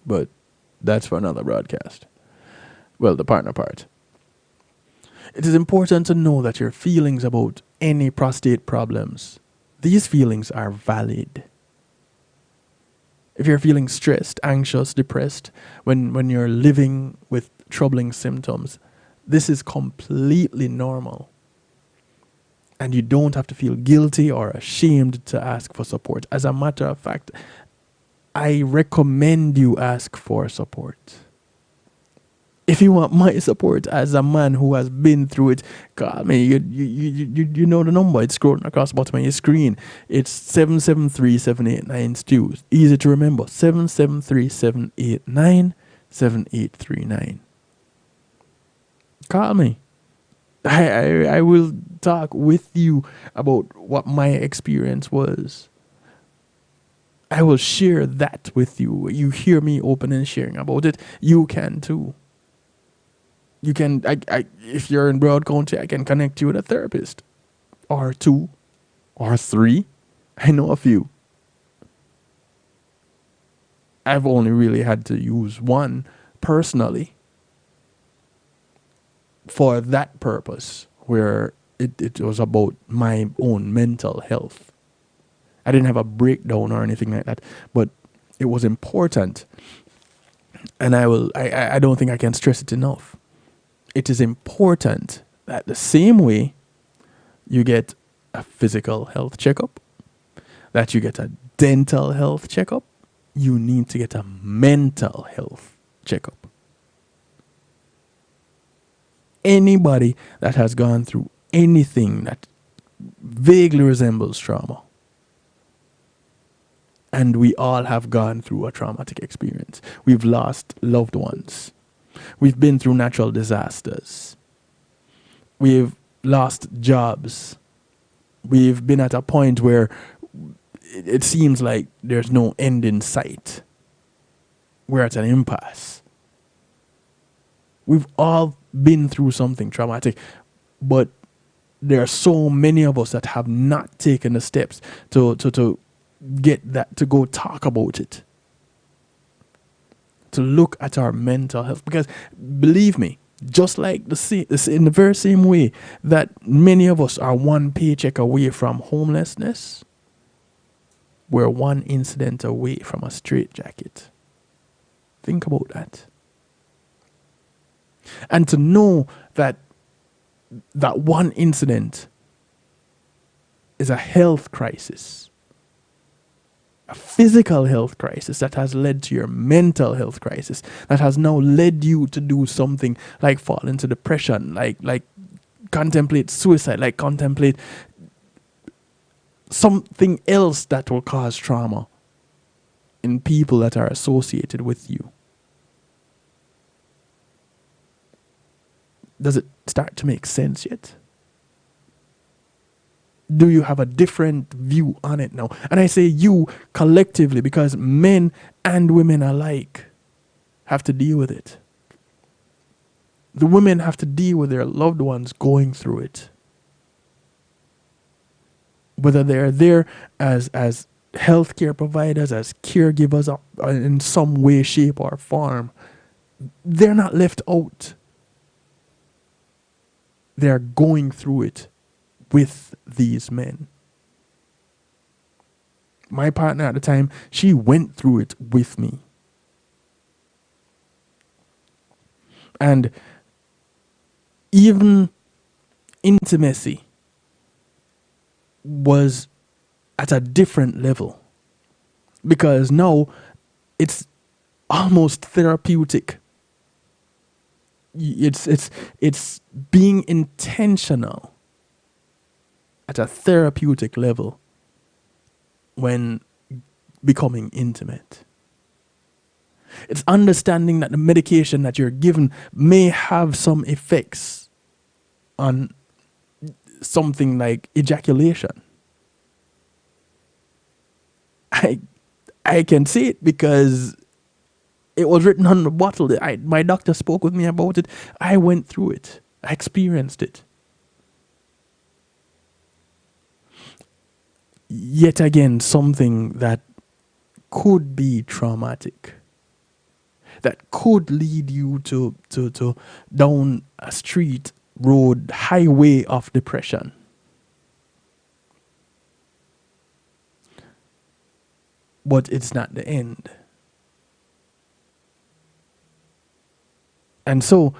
but that's for another broadcast. Well, the partner part. It is important to know that your feelings about any prostate problems, these feelings are valid. If you're feeling stressed, anxious, depressed, when you're living with troubling symptoms, this is completely normal. And you don't have to feel guilty or ashamed to ask for support. As a matter of fact, I recommend you ask for support. If you want my support as a man who has been through it, call me. You know the number. It's scrolling across the bottom of your screen. It's 773-789-STEW. Easy to remember. 773-789-7839. Call me. I will talk with you about what my experience was. I will share that with you. You hear me open and sharing about it, you can too. You can, if you're in Broad County, I can connect you with a therapist. Or two. Or three. I know a few. I've only really had to use one personally for that purpose, where it was about my own mental health. I didn't have a breakdown or anything like that, but it was important. And I don't think I can stress it enough. It is important that the same way you get a physical health checkup, that you get a dental health checkup, you need to get a mental health checkup. Anybody that has gone through anything that vaguely resembles trauma, and we all have gone through a traumatic experience. We've lost loved ones. We've been through natural disasters. We've lost jobs. We've been at a point where it seems like there's no end in sight. We're at an impasse. We've all been through something traumatic, but there are so many of us that have not taken the steps to get that, to go talk about it, to look at our mental health. Because believe me, just like in the very same way that many of us are one paycheck away from homelessness, we're one incident away from a straitjacket. Think about that. And to know that that one incident is a health crisis, a physical health crisis that has led to your mental health crisis, that has now led you to do something like fall into depression, like contemplate suicide, like contemplate something else that will cause trauma in people that are associated with you. Does it start to make sense yet? Do you have a different view on it now? And I say you collectively, because men and women alike have to deal with it. The women have to deal with their loved ones going through it. Whether they're there as healthcare providers, as caregivers in some way, shape, or form, they're not left out. They're going through it with these men. My partner at the time, she went through it with me. And even intimacy was at a different level, because now it's almost therapeutic. It's being intentional at a therapeutic level when becoming intimate. It's understanding that the medication that you're given may have some effects on something like ejaculation. I can see it because it was written on the bottle. My doctor spoke with me about it. I went through it. I experienced it. Yet again, something that could be traumatic, that could lead you to down a street, road, highway of depression. But it's not the end. And so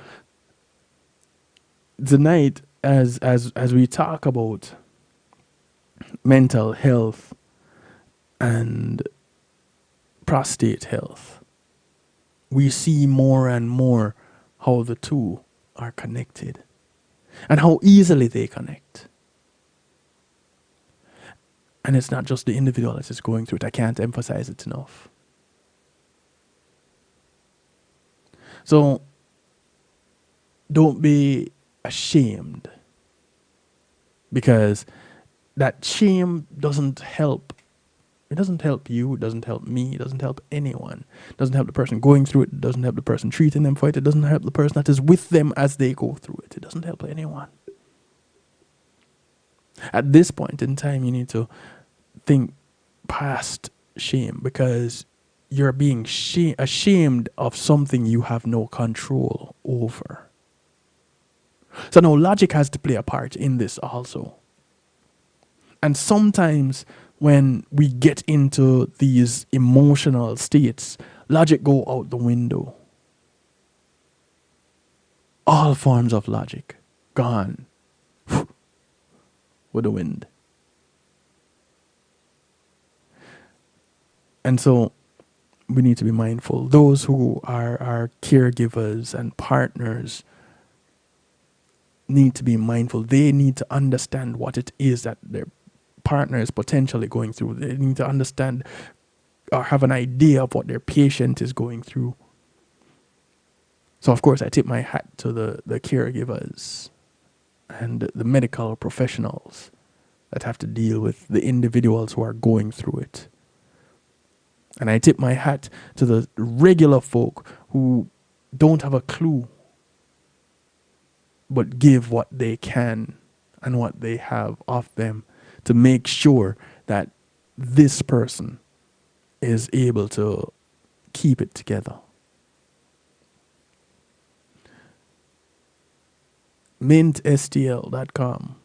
tonight, as we talk about mental health and prostate health, we see more and more how the two are connected and how easily they connect. And it's not just the individual that is going through it. I can't emphasize it enough. So don't be ashamed, because that shame doesn't help. It doesn't help you, it doesn't help me, it doesn't help anyone. It doesn't help the person going through it, it doesn't help the person treating them for it, it doesn't help the person that is with them as they go through it. It doesn't help anyone. At this point in time, you need to think past shame, because you're being ashamed of something you have no control over. So now logic has to play a part in this also. And sometimes when we get into these emotional states, logic go out the window. All forms of logic gone with the wind. And so we need to be mindful. Those who are caregivers and partners need to be mindful. They need to understand what it is that their partner is potentially going through. They need to understand or have an idea of what their patient is going through. So of course I tip my hat to the caregivers and the medical professionals that have to deal with the individuals who are going through it. And I tip my hat to the regular folk who don't have a clue, but give what they can and what they have of them to make sure that this person is able to keep it together. MintSTL.com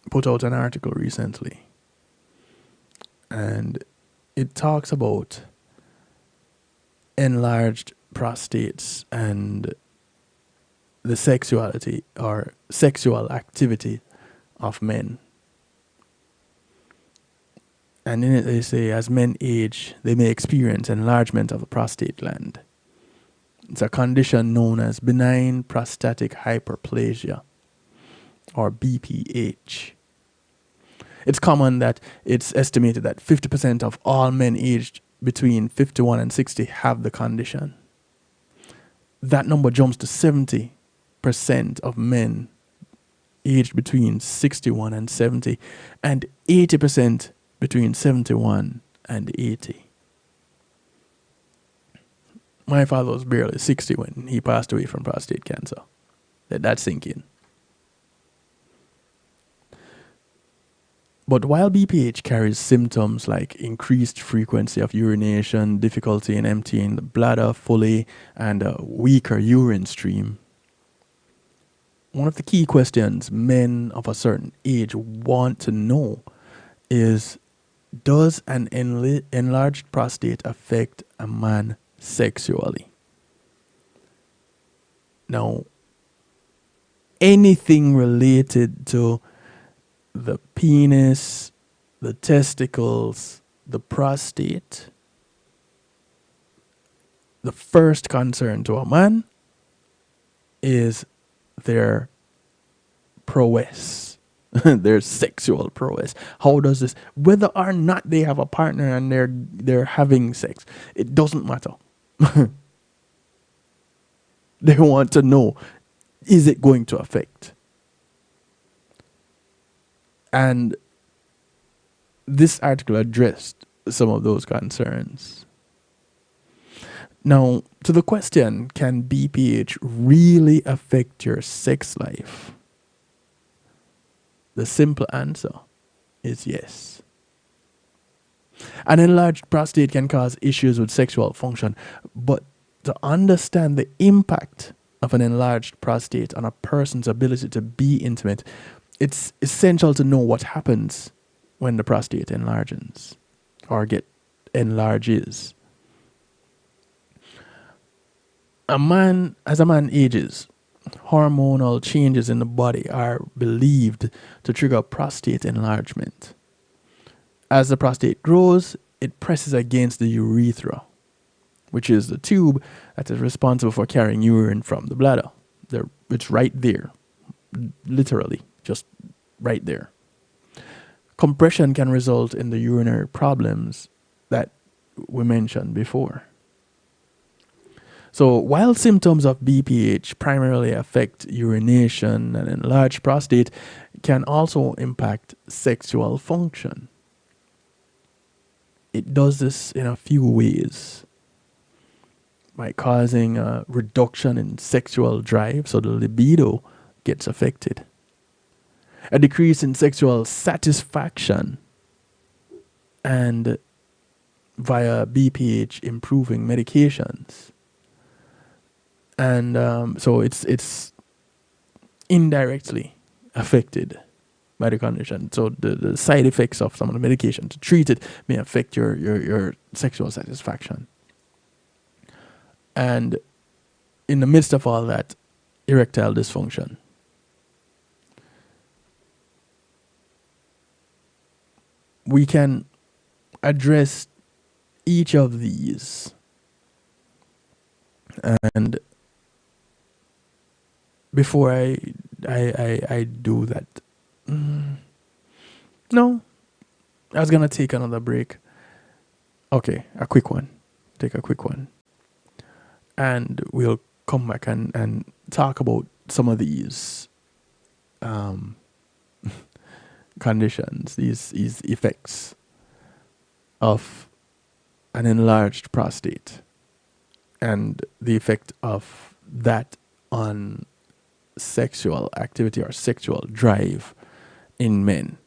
put out an article recently, and it talks about enlarged prostates and the sexuality or sexual activity of men. And in it they say, as men age, they may experience enlargement of the prostate gland. It's a condition known as benign prostatic hyperplasia, or BPH. It's common that it's estimated that 50% of all men aged between 51 and 60 have the condition. That number jumps to 70% of men aged between 61 and 70, and 80% between 71 and 80. My father was barely 60 when he passed away from prostate cancer. Let that sink in. But while BPH carries symptoms like increased frequency of urination, difficulty in emptying the bladder fully, and a weaker urine stream, one of the key questions men of a certain age want to know is, does an enlarged prostate affect a man sexually? Now, anything related to the penis, the testicles, the prostate, the first concern to a man is their prowess, their sexual prowess. How does this, whether or not they have a partner and they're having sex, it doesn't matter. They want to know, is it going to affect? And this article addressed some of those concerns. Now, to the question, can BPH really affect your sex life? The simple answer is yes. An enlarged prostate can cause issues with sexual function, but to understand the impact of an enlarged prostate on a person's ability to be intimate, it's essential to know what happens when the prostate enlarges or enlarges. As a man ages, hormonal changes in the body are believed to trigger prostate enlargement. As the prostate grows, it presses against the urethra, which is the tube that is responsible for carrying urine from the bladder. It's right there, literally, just right there. Compression can result in the urinary problems that we mentioned before. So while symptoms of BPH primarily affect urination and enlarged prostate, can also impact sexual function. It does this in a few ways, by causing a reduction in sexual drive, so the libido gets affected. A decrease in sexual satisfaction, and via BPH improving medications. And so it's indirectly affected by the condition. So the side effects of some of the medication to treat it may affect your sexual satisfaction. And in the midst of all that, erectile dysfunction. We can address each of these. And before I do that, no, I was gonna take another break. Okay, a quick one. Take a quick one, and we'll come back and talk about some of these conditions, these effects of an enlarged prostate, and the effect of that on sexual activity or sexual drive in men.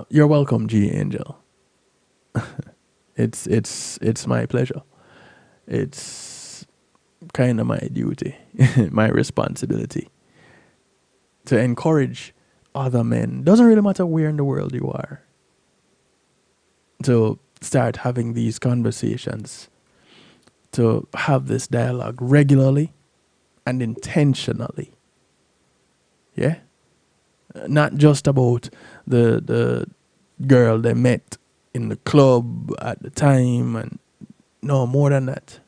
You're welcome, G Angel. It's my pleasure. It's kind of my duty, my responsibility to encourage other men. Doesn't really matter where in the world you are, to start having these conversations, to have this dialogue regularly and intentionally. Yeah? Not just about the girl they met in the club at the time, and no, more than that.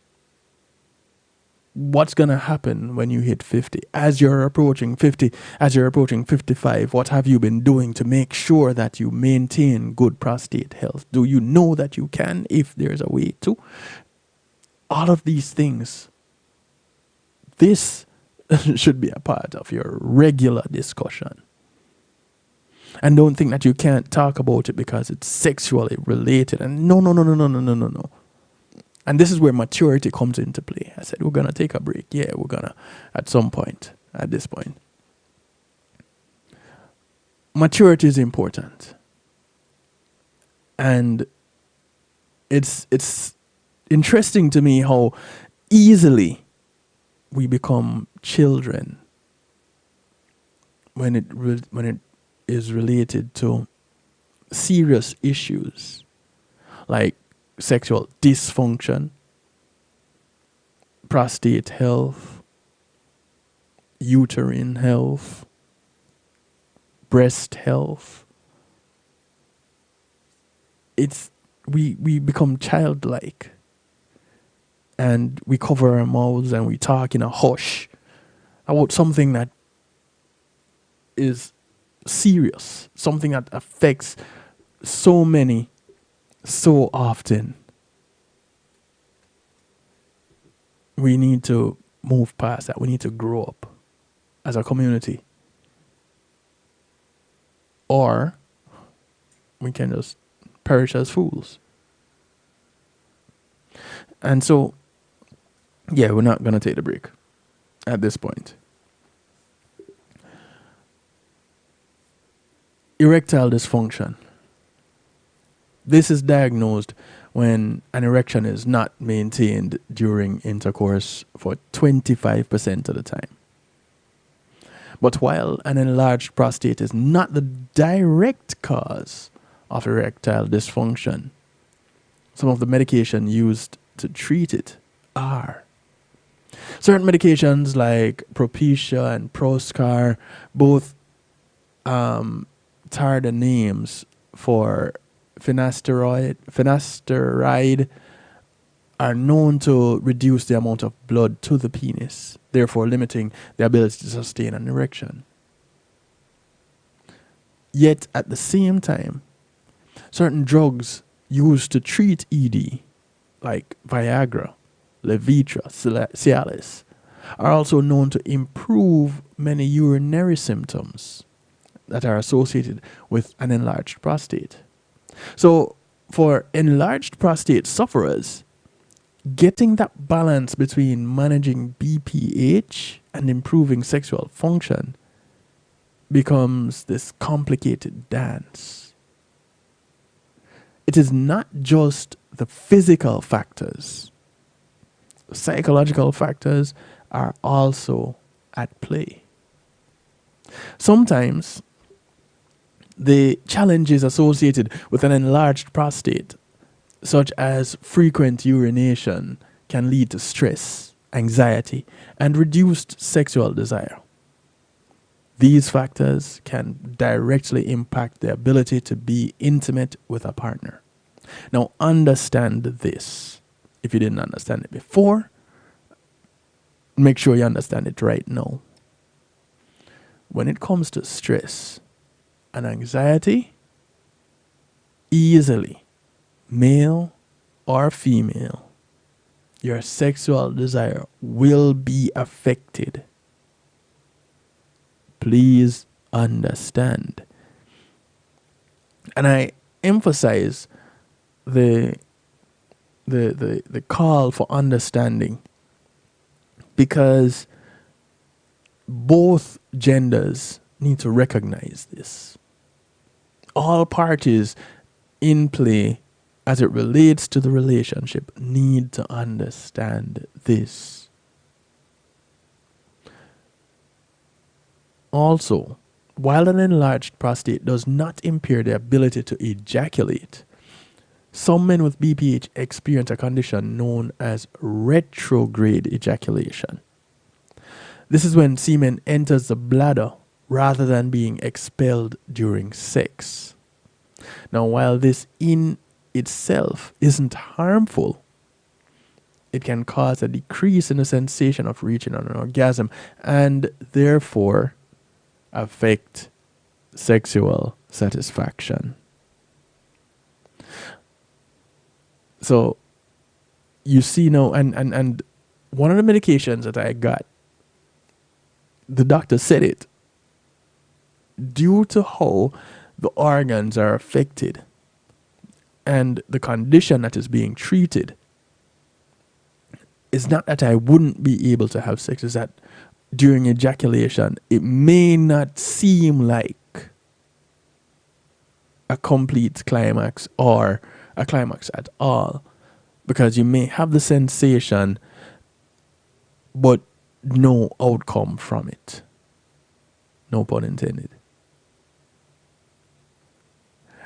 What's going to happen when you hit 50? As you're approaching 50, as you're approaching 55, what have you been doing to make sure that you maintain good prostate health? Do you know that you can, if there's a way to? All of these things, this should be a part of your regular discussion. And don't think that you can't talk about it because it's sexually related. And no. And this is where maturity comes into play. I said, we're going to take a break. Yeah, we're going to, at some point, at this point. Maturity is important. And it's interesting to me how easily we become children when it is related to serious issues like sexual dysfunction, prostate health, uterine health, breast health. We become childlike, and we cover our mouths and we talk in a hush about something that is serious, something that affects so many so often. We need to move past that. We need to grow up as a community. Or we can just perish as fools. And so, yeah, we're not going to take the break at this point. Erectile dysfunction. This is diagnosed when an erection is not maintained during intercourse for 25% of the time. But while an enlarged prostate is not the direct cause of erectile dysfunction, some of the medication used to treat it are. Certain medications like Propecia and Proscar both tar the names for finasteride are known to reduce the amount of blood to the penis, therefore limiting the ability to sustain an erection. Yet at the same time, certain drugs used to treat ED, like Viagra, Levitra, Cialis, are also known to improve many urinary symptoms that are associated with an enlarged prostate. So, for enlarged prostate sufferers, getting that balance between managing BPH and improving sexual function becomes this complicated dance. It is not just the physical factors. Psychological factors are also at play. Sometimes the challenges associated with an enlarged prostate, such as frequent urination, can lead to stress, anxiety, and reduced sexual desire. These factors can directly impact the ability to be intimate with a partner. Now, understand this. If you didn't understand it before, make sure you understand it right now. When it comes to stress and anxiety, easily, male or female, your sexual desire will be affected. Please understand. And I emphasize the call for understanding, because both genders need to recognize this. All parties in play as it relates to the relationship need to understand this. Also, while an enlarged prostate does not impair the ability to ejaculate, some men with BPH experience a condition known as retrograde ejaculation. This is when semen enters the bladder rather than being expelled during sex. Now, while this in itself isn't harmful, it can cause a decrease in the sensation of reaching an orgasm and therefore affect sexual satisfaction. So you see now, and one of the medications that I got, the doctor said it, due to how the organs are affected and the condition that is being treated, it's not that I wouldn't be able to have sex, it's that during ejaculation, it may not seem like a complete climax or a climax at all, because you may have the sensation but no outcome from it. No pun intended.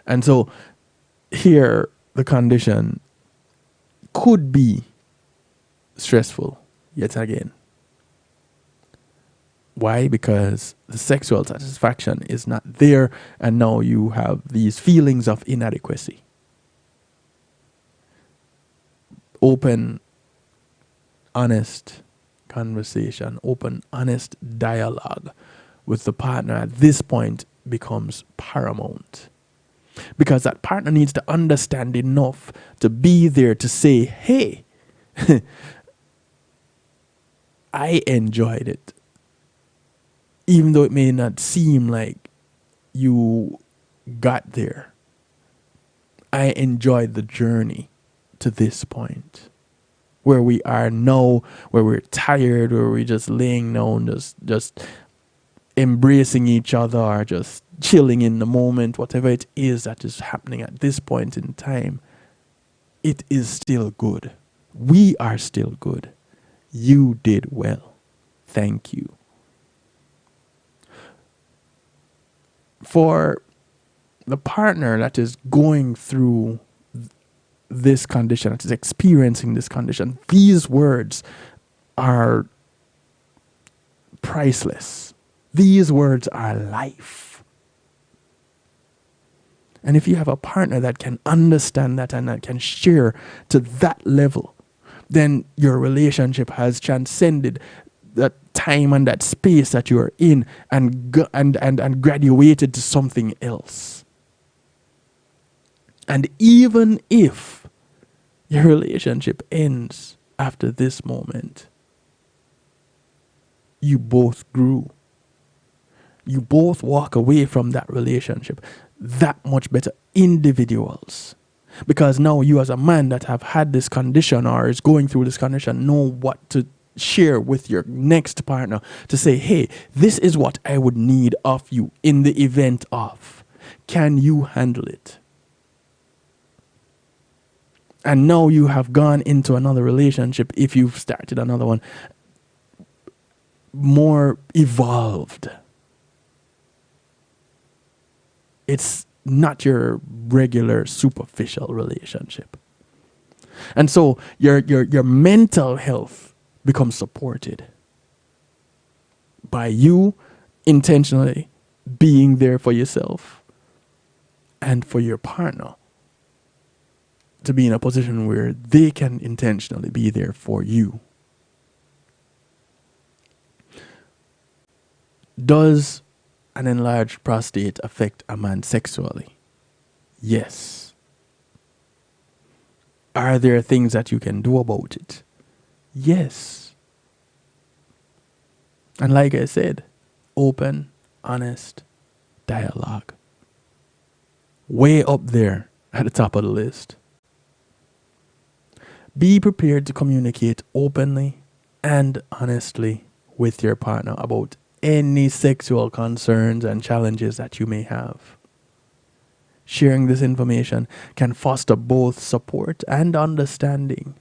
And so here the condition could be stressful yet again. Why? Because the sexual satisfaction is not there, and now you have these feelings of inadequacy. Open, honest conversation, open, honest dialogue with the partner at this point becomes paramount. Because that partner needs to understand enough to be there to say, hey, I enjoyed it. Even though it may not seem like you got there, I enjoyed the journey to this point where we are now, where we're tired, where we're just laying down, just embracing each other, or just chilling in the moment, whatever it is that is happening at this point in time. It is still good. We are still good. You did well. Thank you. For the partner that is going through this condition, that is experiencing this condition, these words are priceless. These words are life. And if you have a partner that can understand that and that can share to that level, then your relationship has transcended that time and that space that you're in and graduated to something else. And even if your relationship ends after this moment, you both grew. You both walk away from that relationship that much better individuals. Because now you as a man that have had this condition or is going through this condition know what to share with your next partner to say, hey, this is what I would need of you in the event of. Can you handle it? And now you have gone into another relationship, if you've started another one, more evolved. It's not your regular superficial relationship. And so your mental health becomes supported by you intentionally being there for yourself and for your partner to be in a position where they can intentionally be there for you. Does an enlarged prostate affect a man sexually? Yes. Are there things that you can do about it? Yes. And like I said, open, honest dialogue. Way up there at the top of the list. Be prepared to communicate openly and honestly with your partner about any sexual concerns and challenges that you may have. Sharing this information can foster both support and understanding,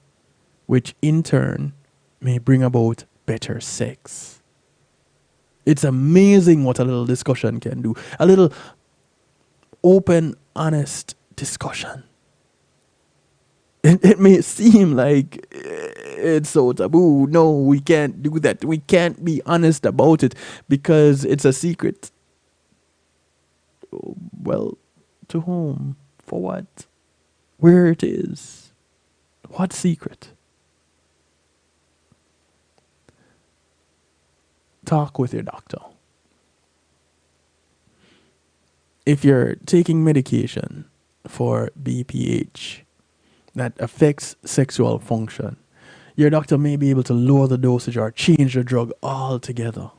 which in turn may bring about better sex. It's amazing what a little discussion can do. A little open, honest discussion. It may seem like it's so taboo. No, we can't do that. We can't be honest about it because it's a secret. Well, to whom? For what? Where it is? What secret? Talk with your doctor. If you're taking medication for BPH that affects sexual function, your doctor may be able to lower the dosage or change the drug altogether.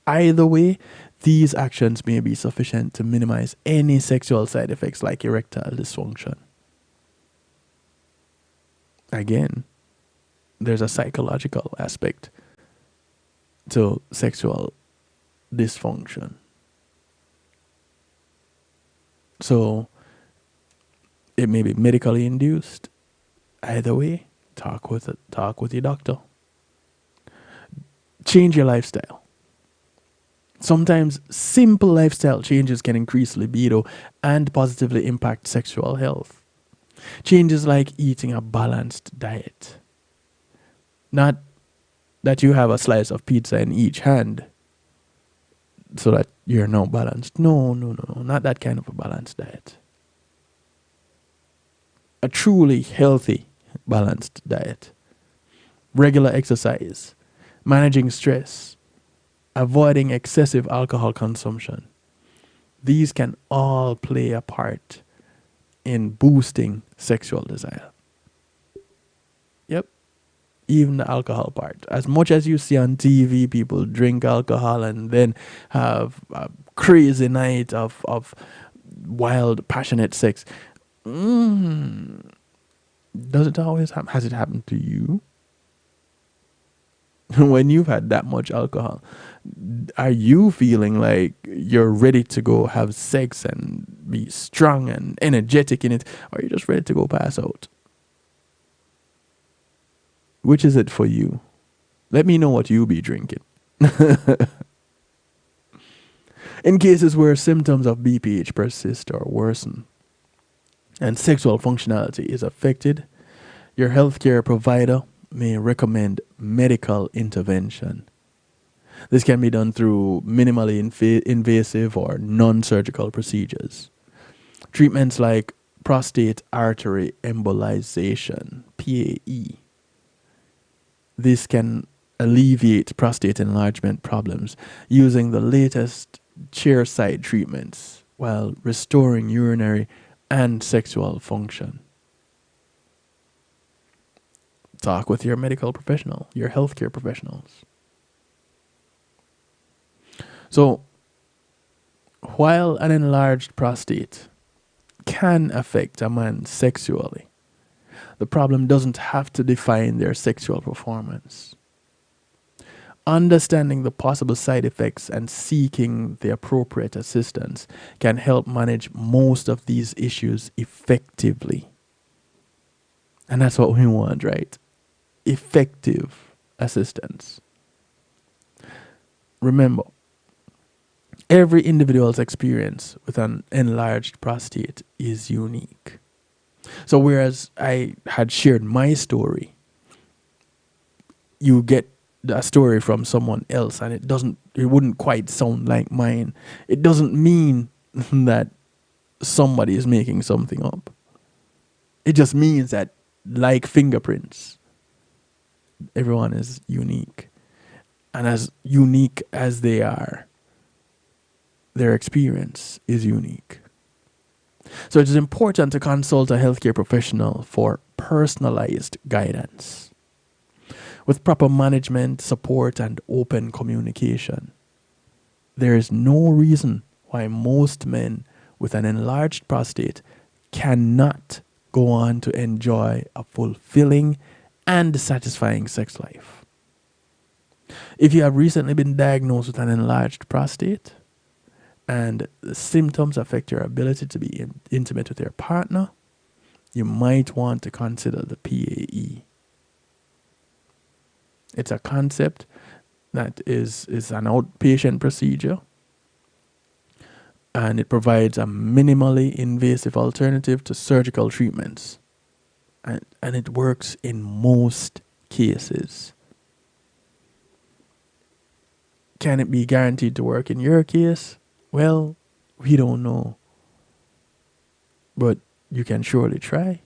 Either way, these actions may be sufficient to minimize any sexual side effects like erectile dysfunction. Again, there's a psychological aspect to sexual dysfunction. So it may be medically induced. Either way, talk with your doctor. Change your lifestyle. Sometimes simple lifestyle changes can increase libido and positively impact sexual health. Changes like eating a balanced diet. Not that you have a slice of pizza in each hand so that you're now balanced. No, not that kind of a balanced diet. A truly healthy, balanced diet. Regular exercise. Managing stress. Avoiding excessive alcohol consumption. These can all play a part in boosting sexual desire. Yep. Even the alcohol part. As much as you see on TV, people drink alcohol and then have a crazy night of wild, passionate sex. Does it always happen? Has it happened to you? When you've had that much alcohol, are you feeling like you're ready to go have sex and be strong and energetic in it? Or are you just ready to go pass out? Which is it for you? Let me know what you be drinking. In cases where symptoms of BPH persist or worsen and sexual functionality is affected, your healthcare provider may recommend medical intervention. This can be done through minimally invasive or non-surgical procedures. Treatments like prostate artery embolization, PAE, this can alleviate prostate enlargement problems using the latest chairside treatments while restoring urinary and sexual function. Talk with your medical professional, your healthcare professionals. So, while an enlarged prostate can affect a man sexually, the problem doesn't have to define their sexual performance. Understanding the possible side effects and seeking the appropriate assistance can help manage most of these issues effectively. And that's what we want, right? Effective assistance. Remember, every individual's experience with an enlarged prostate is unique. So whereas I had shared my story, you get a story from someone else and it wouldn't quite sound like mine. It doesn't mean that somebody is making something up. It just means that, like fingerprints, everyone is unique. And as unique as they are, their experience is unique. So it is important to consult a healthcare professional for personalized guidance. With proper management, support, and open communication, there is no reason why most men with an enlarged prostate cannot go on to enjoy a fulfilling and satisfying sex life. If you have recently been diagnosed with an enlarged prostate and the symptoms affect your ability to be intimate with your partner, you might want to consider the PAE. It's a concept that is an outpatient procedure, and it provides a minimally invasive alternative to surgical treatments. And it works in most cases. Can it be guaranteed to work in your case? Well, we don't know. But you can surely try.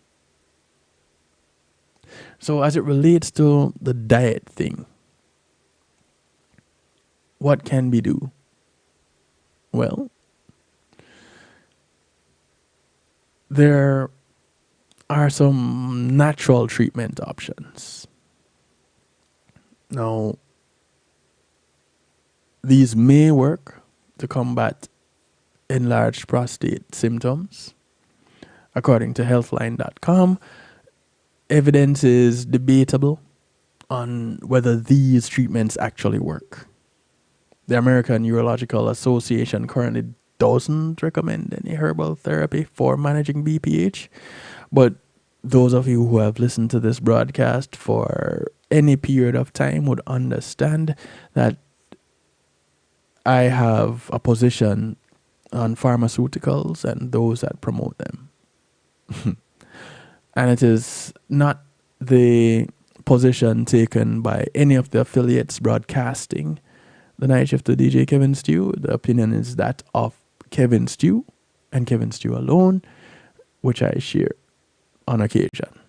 So as it relates to the diet thing, what can we do? Well, there are some natural treatment options. Now, these may work to combat enlarged prostate symptoms. According to healthline.com, evidence is debatable on whether these treatments actually work. The American Urological Association currently doesn't recommend any herbal therapy for managing BPH, but those of you who have listened to this broadcast for any period of time would understand that I have a position on pharmaceuticals and those that promote them. And it is not the position taken by any of the affiliates broadcasting the night shift to DJ Kevin Stew. The opinion is that of Kevin Stew and Kevin Stew alone, which I share on occasion.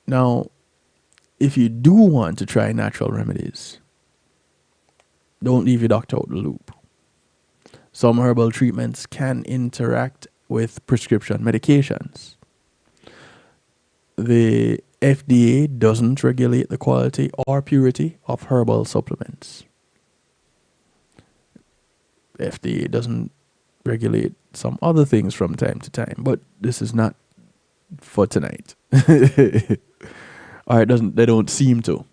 Now, if you do want to try natural remedies, don't leave your doctor out the loop. Some herbal treatments can interact with prescription medications. The FDA doesn't regulate the quality or purity of herbal supplements. FDA doesn't regulate some other things from time to time, but this is not for tonight. Or they don't seem to.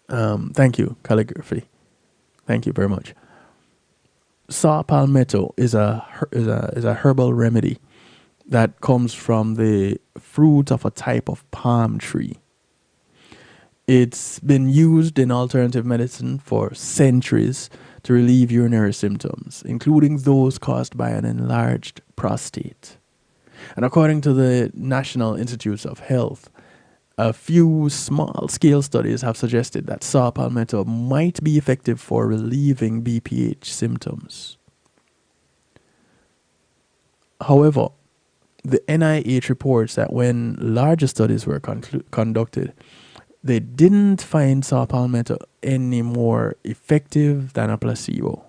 Thank you, calligraphy. Thank you very much. Saw palmetto is a herbal remedy that comes from the fruit of a type of palm tree. It's been used in alternative medicine for centuries to relieve urinary symptoms, including those caused by an enlarged prostate. And according to the National Institutes of Health, a few small-scale studies have suggested that saw palmetto might be effective for relieving BPH symptoms. However, the NIH reports that when larger studies were conducted, they didn't find saw palmetto any more effective than a placebo.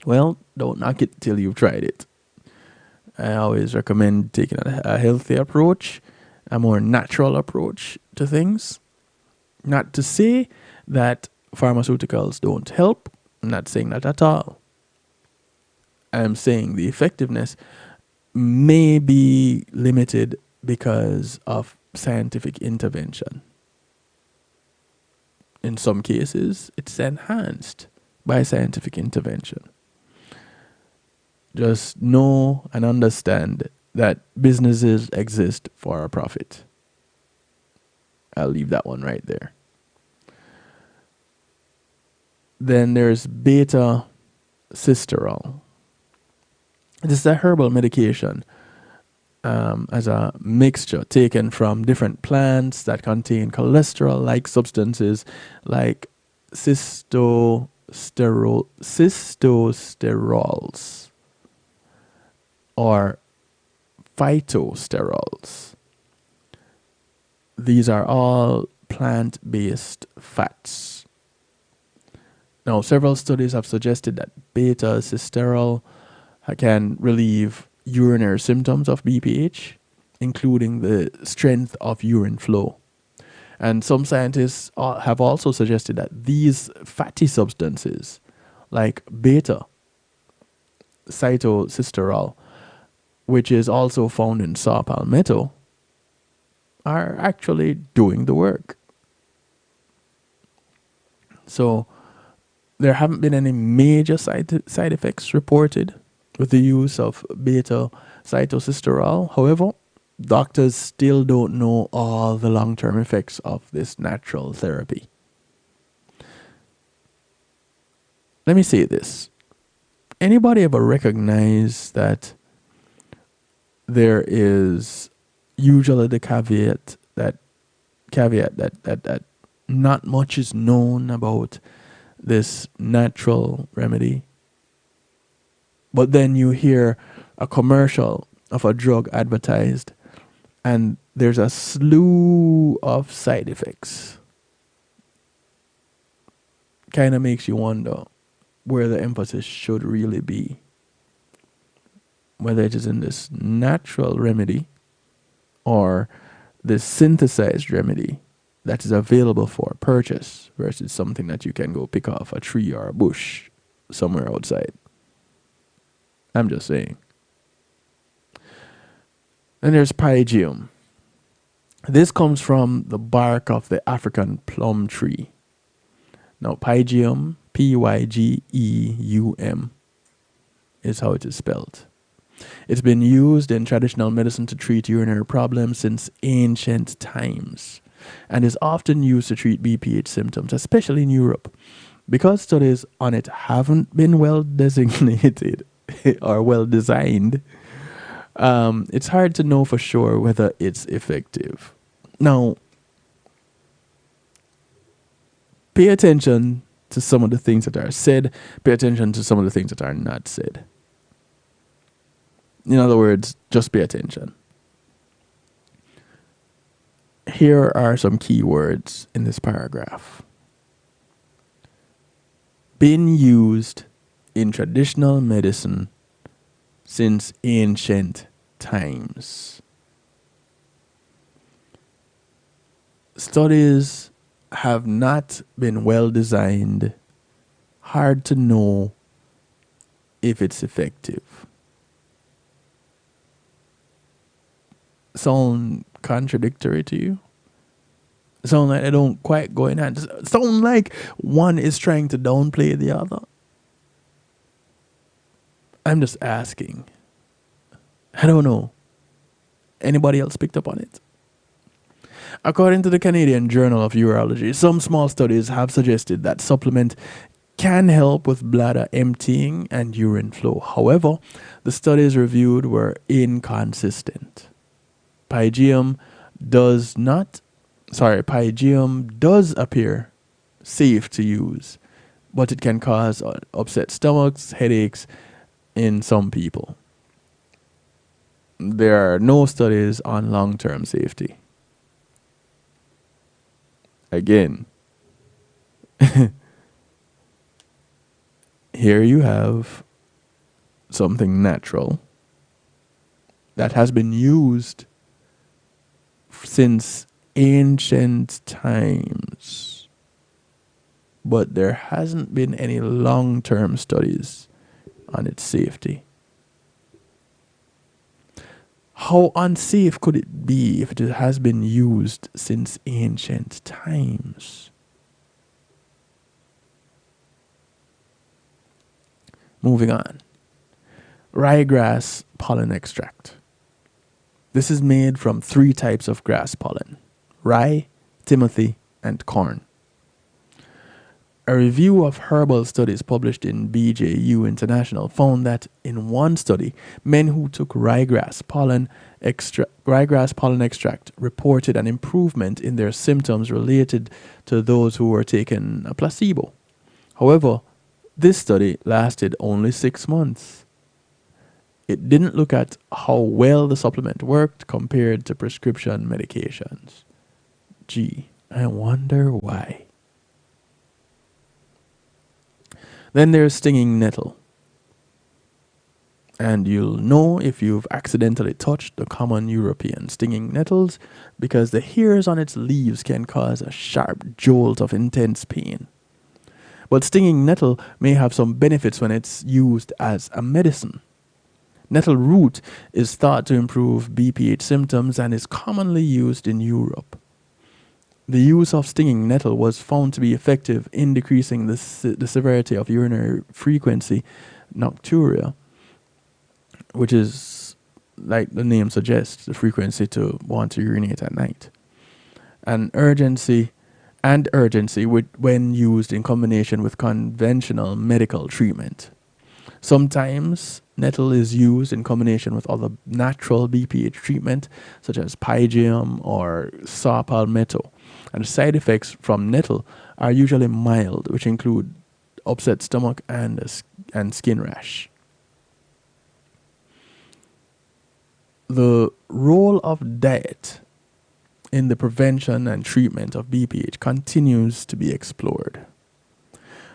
Well, don't knock it till you've tried it. I always recommend taking a healthy approach, a more natural approach to things. Not to say that pharmaceuticals don't help. I'm not saying that at all. I'm saying the effectiveness may be limited because of scientific intervention. In some cases, it's enhanced by scientific intervention. Just know and understand that businesses exist for a profit. I'll leave that one right there. Then there's beta cysterol. This is a herbal medication as a mixture taken from different plants that contain cholesterol-like substances like cystosterols or phytosterols. These are all plant-based fats. Now, several studies have suggested that beta cysterol can relieve urinary symptoms of BPH, including the strength of urine flow. And some scientists have also suggested that these fatty substances, like beta cytocysterol, which is also found in saw palmetto, are actually doing the work. So there haven't been any major side effects reported with the use of beta cytocysterol. However, doctors still don't know all the long-term effects of this natural therapy. Let me say this. Anybody ever recognize that there is usually the caveat that not much is known about this natural remedy? But then you hear a commercial of a drug advertised and there's a slew of side effects. Kind of makes you wonder where the emphasis should really be. Whether it is in this natural remedy or this synthesized remedy that is available for purchase versus something that you can go pick off a tree or a bush somewhere outside. I'm just saying. Then there's pygeum. This comes from the bark of the African plum tree. Now, pygeum, Pygeum, is how it is spelled. It's been used in traditional medicine to treat urinary problems since ancient times and is often used to treat BPH symptoms, especially in Europe. Because studies on it haven't been well designated or well designed, it's hard to know for sure whether it's effective. Now, pay attention to some of the things that are said, pay attention to some of the things that are not said. In other words, just pay attention. Here are some key words in this paragraph. Been used in traditional medicine since ancient times. Studies have not been well designed. Hard to know if it's effective. Sound contradictory to you? Sound like they don't quite go in hand? Sound like one is trying to downplay the other? I'm just asking. I don't know. Anybody else picked up on it? According to the Canadian Journal of Urology, some small studies have suggested that supplement can help with bladder emptying and urine flow. However, the studies reviewed were inconsistent. Pygeum does appear safe to use, but it can cause upset stomachs, headaches in some people. there are no studies on long-term safety. Again, here you have something natural that has been used since ancient times, but there hasn't been any long-term studies on its safety. How unsafe could it be if it has been used since ancient times? Moving on. Ryegrass pollen extract. This is made from 3 types of grass pollen: rye, timothy, and corn. A review of herbal studies published in BJU International found that in one study, men who took ryegrass pollen extract reported an improvement in their symptoms related to those who were taking a placebo. However, this study lasted only 6 months. It didn't look at how well the supplement worked compared to prescription medications. Gee, I wonder why. Then there's stinging nettle. And you'll know if you've accidentally touched the common European stinging nettles because the hairs on its leaves can cause a sharp jolt of intense pain. But stinging nettle may have some benefits when it's used as a medicine. Nettle root is thought to improve BPH symptoms and is commonly used in Europe. The use of stinging nettle was found to be effective in decreasing the severity of urinary frequency nocturia, which is, like the name suggests, the frequency to want to urinate at night, and urgency when used in combination with conventional medical treatment. Sometimes nettle is used in combination with other natural BPH treatment, such as pygium or saw palmetto. And side effects from nettle are usually mild, which include upset stomach and skin rash. The role of diet in the prevention and treatment of BPH continues to be explored.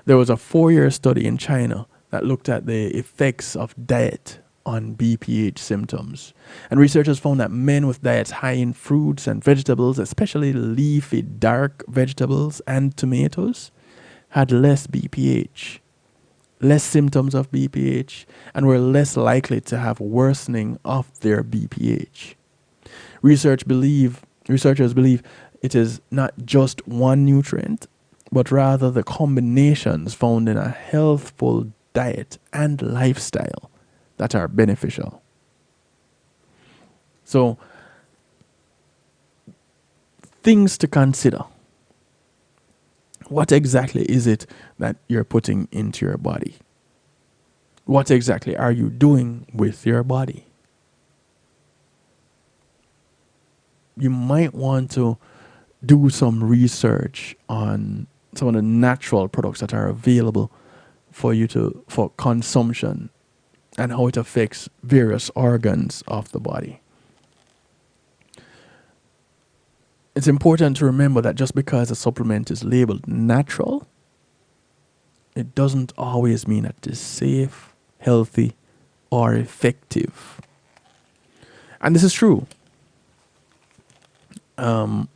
There was a 4-year study in China that looked at the effects of diet on BPH symptoms. And researchers found that men with diets high in fruits and vegetables, especially leafy dark vegetables and tomatoes, had less BPH, less symptoms of BPH, and were less likely to have worsening of their BPH. Researchers believe it is not just one nutrient, but rather the combinations found in a healthful diet and lifestyle that are beneficial. So, things to consider. What exactly is it that you're putting into your body? What exactly are you doing with your body? You might want to do some research on some of the natural products that are available for consumption and how it affects various organs of the body. It's important to remember that just because a supplement is labeled natural, it doesn't always mean that it is safe, healthy, or effective. And this is true. But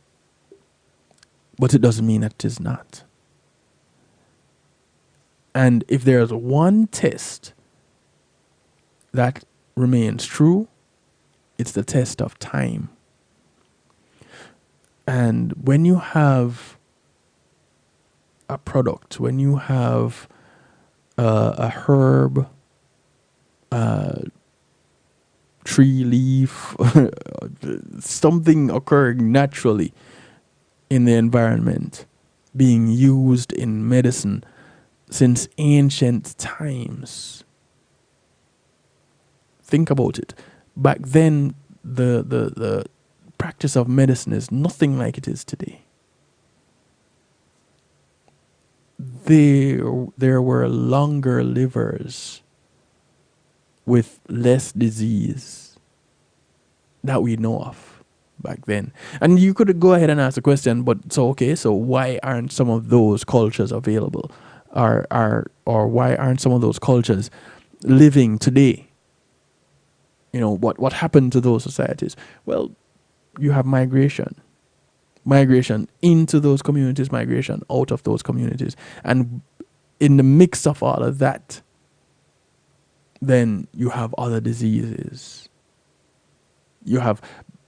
it doesn't mean that it is not. And if there's one test that remains true, it's the test of time. And when you have a product, when you have a herb, tree leaf, something occurring naturally in the environment, being used in medicine since ancient times. Think about it. Back then, the practice of medicine is nothing like it is today. There were longer livers with less disease. that we know of back then. And you could go ahead and ask the question, but so okay, so why aren't some of those cultures available? Or why aren't some of those cultures living today? You know, what happened to those societies? Well, you have migration into those communities, migration out of those communities. And in the mix of all of that, then you have other diseases. You have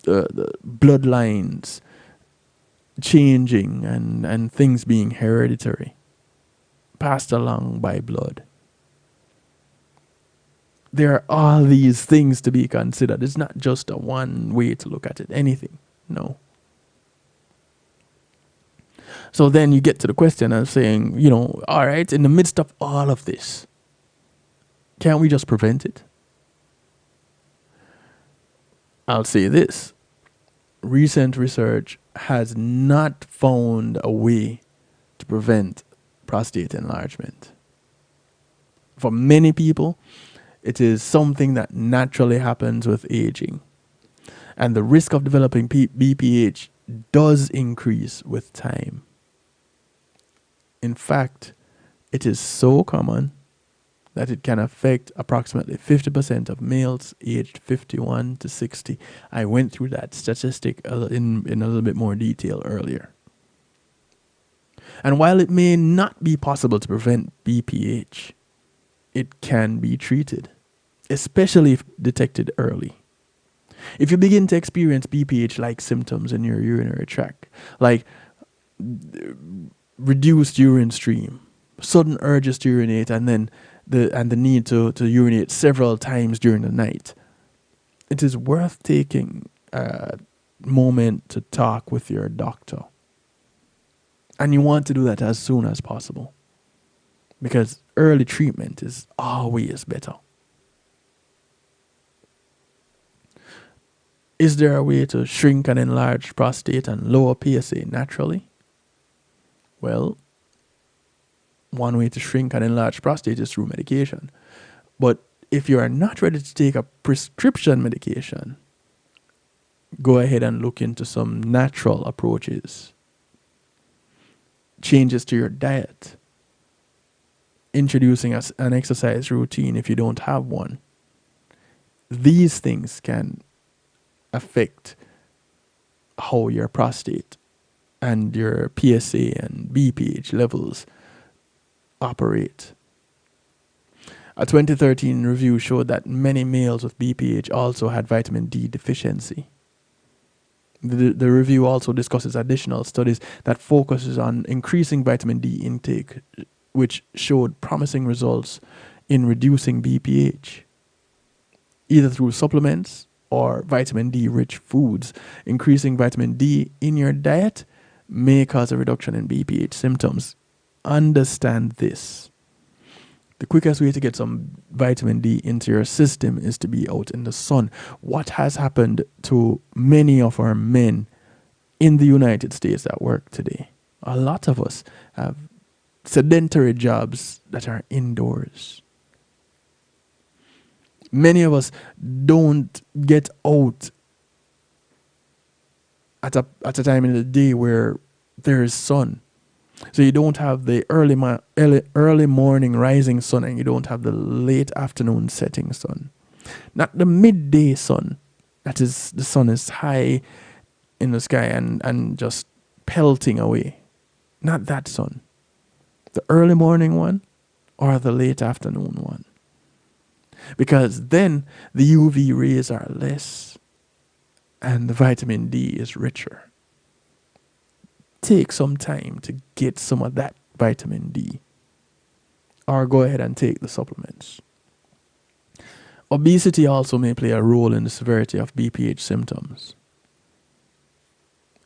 the bloodlines changing and things being hereditary, passed along by blood. There are all these things to be considered. It's not just a one way to look at it, anything. No. So then you get to the question of saying, you know, all right, in the midst of all of this, can't we just prevent it? I'll say this. Recent research has not found a way to prevent prostate enlargement. For many people, it is something that naturally happens with aging. And the risk of developing BPH does increase with time. In fact, it is so common that it can affect approximately 50% of males aged 51 to 60. I went through that statistic in a little bit more detail earlier. And while it may not be possible to prevent BPH, it can be treated, especially if detected early. If you begin to experience BPH-like symptoms in your urinary tract, like reduced urine stream, sudden urges to urinate, and then the need to urinate several times during the night, it is worth taking a moment to talk with your doctor. And you want to do that as soon as possible, because early treatment is always better. Is there a way to shrink and enlarge prostate and lower PSA naturally? Well, one way to shrink and enlarge prostate is through medication. But if you are not ready to take a prescription medication, go ahead and look into some natural approaches. Changes to your diet. Introducing an exercise routine if you don't have one. These things can affect how your prostate and your PSA and BPH levels operate. A 2013 review showed that many males with BPH also had vitamin D deficiency. The review also discusses additional studies that focuses on increasing vitamin D intake, which showed promising results in reducing BPH, either through supplements or vitamin D rich foods. Increasing vitamin D in your diet may cause a reduction in BPH symptoms. Understand this. The quickest way to get some vitamin D into your system is to be out in the sun. What has happened to many of our men in the United States at work today? A lot of us have sedentary jobs that are indoors. Many of us don't get out at a time in the day where there is sun. So you don't have the early morning rising sun, and you don't have the late afternoon setting sun. Not the midday sun. That is, the sun is high in the sky and just pelting away. Not that sun. The early morning one or the late afternoon one. Because then the UV rays are less and the vitamin D is richer. Take some time to get some of that vitamin D, or go ahead and take the supplements. Obesity also may play a role in the severity of BPH symptoms.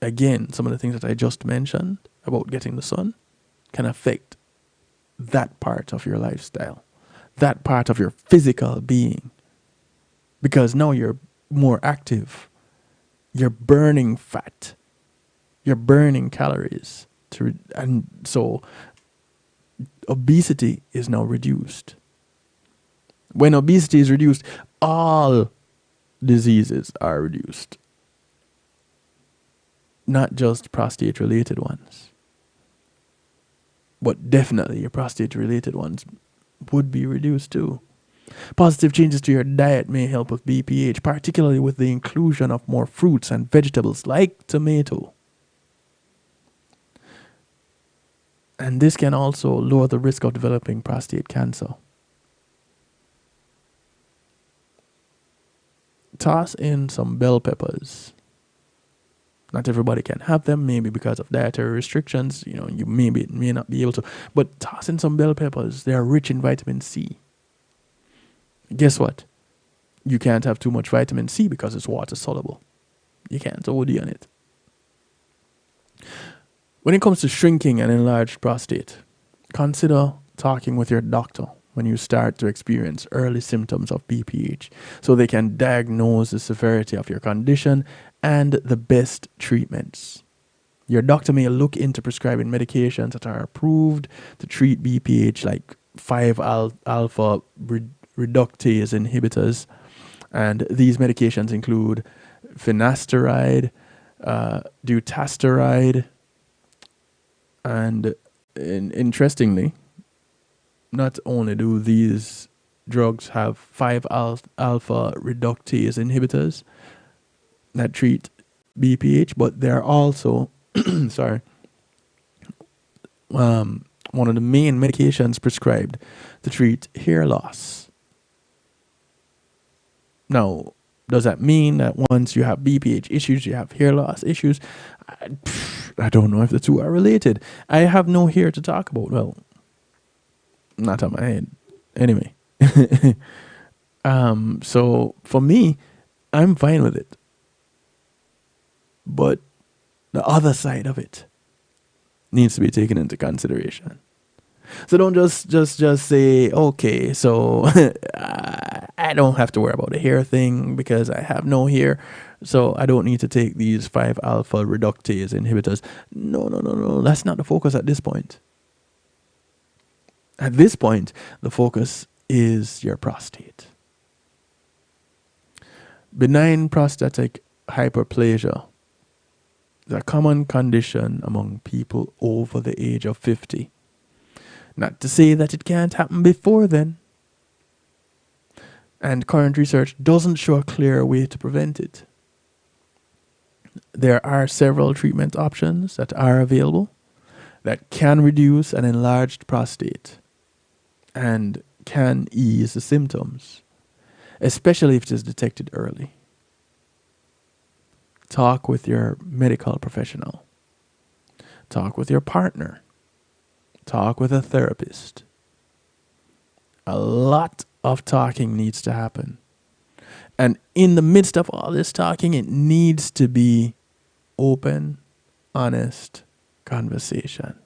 Again, some of the things that I just mentioned about getting the sun can affect that part of your lifestyle, that part of your physical being, because now you're more active, you're burning fat, you're burning calories, and so obesity is now reduced. When obesity is reduced, all diseases are reduced. Not just prostate related ones, but definitely your prostate related ones would be reduced too. Positive changes to your diet may help with BPH, particularly with the inclusion of more fruits and vegetables like tomato. And this can also lower the risk of developing prostate cancer. Toss in some bell peppers. Not everybody can have them, maybe because of dietary restrictions. You may not be able to. But toss in some bell peppers. They are rich in vitamin C. Guess what? You can't have too much vitamin C because it's water soluble. You can't OD on it. When it comes to shrinking an enlarged prostate, consider talking with your doctor when you start to experience early symptoms of BPH so they can diagnose the severity of your condition and the best treatments. Your doctor may look into prescribing medications that are approved to treat BPH, like 5-alpha reductase inhibitors, and these medications include finasteride, dutasteride, and interestingly, not only do these drugs have 5-alpha reductase inhibitors that treat BPH, but they're also one of the main medications prescribed to treat hair loss. Now, does that mean that once you have BPH issues, you have hair loss issues? I don't know if the two are related. I have no hair to talk about. Well, not on my head. Anyway. So for me, I'm fine with it. But the other side of it needs to be taken into consideration. So don't just say, okay, so I don't have to worry about the hair thing because I have no hair, so I don't need to take these 5-alpha reductase inhibitors. No. That's not the focus at this point. At this point, the focus is your prostate. Benign prostatic hyperplasia is a common condition among people over the age of 50. Not to say that it can't happen before then. And current research doesn't show a clear way to prevent it. There are several treatment options that are available that can reduce an enlarged prostate and can ease the symptoms, especially if it is detected early. Talk with your medical professional. Talk with your partner. Talk with a therapist. A lot of talking needs to happen. And in the midst of all this talking, it needs to be open, honest conversation.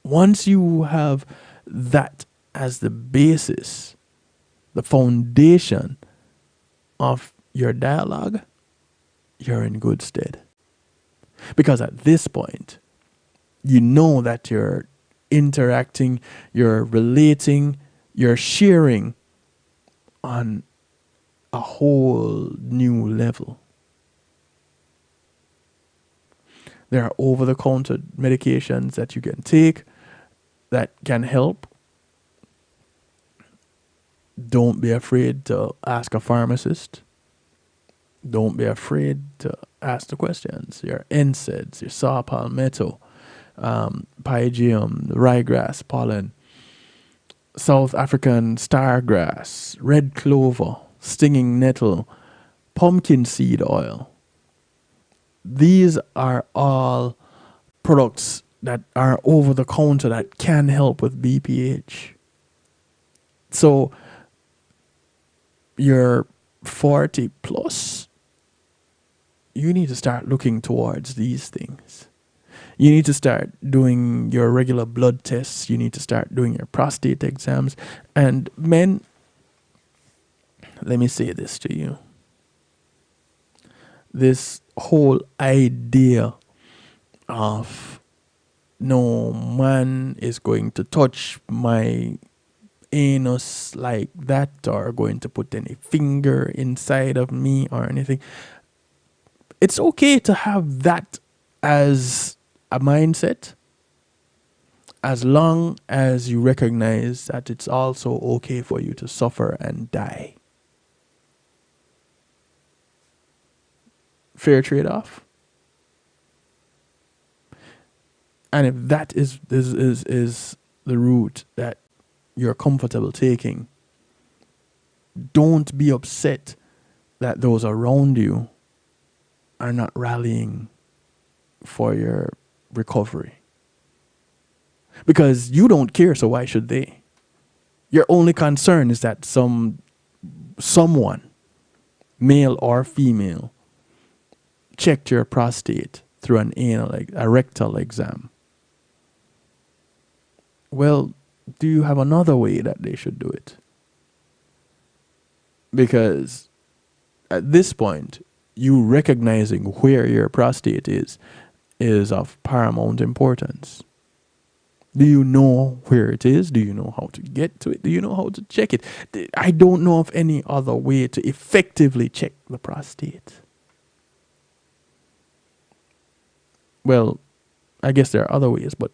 Once you have that as the basis, the foundation of your dialogue, you're in good stead. Because at this point, you know that you're interacting, you're relating, you're sharing on a whole new level. There are over-the-counter medications that you can take that can help. Don't be afraid to ask a pharmacist. Don't be afraid to ask the questions. Your NSAIDs, your saw palmetto, pygeum, ryegrass pollen, South African stargrass, red clover, stinging nettle, pumpkin seed oil. These are all products that are over the counter that can help with BPH. So you're 40 plus, you need to start looking towards these things. You need to start doing your regular blood tests. You need to start doing your prostate exams. And men, let me say this to you. This whole idea of no man is going to touch my anus like that or going to put any finger inside of me or anything. It's okay to have that as a mindset, as long as you recognize that it's also okay for you to suffer and die. Fair trade-off. And if that is the route that you're comfortable taking, don't be upset that those around you are not rallying for your recovery. Because you don't care, so why should they? Your only concern is that someone, male or female, checked your prostate through a rectal exam. Well, do you have another way that they should do it? Because at this point, you recognizing where your prostate is of paramount importance. Do you know where it is? Do you know how to get to it? Do you know how to check it? I don't know of any other way to effectively check the prostate. Well, I guess there are other ways, but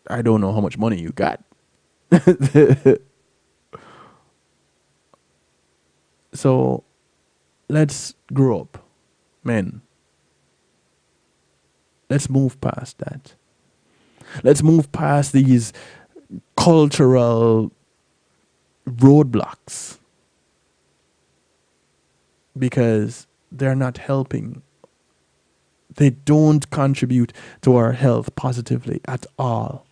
I don't know how much money you got. So, let's grow up, men. Let's move past that. Let's move past these cultural roadblocks because they're not helping. They don't contribute to our health positively at all.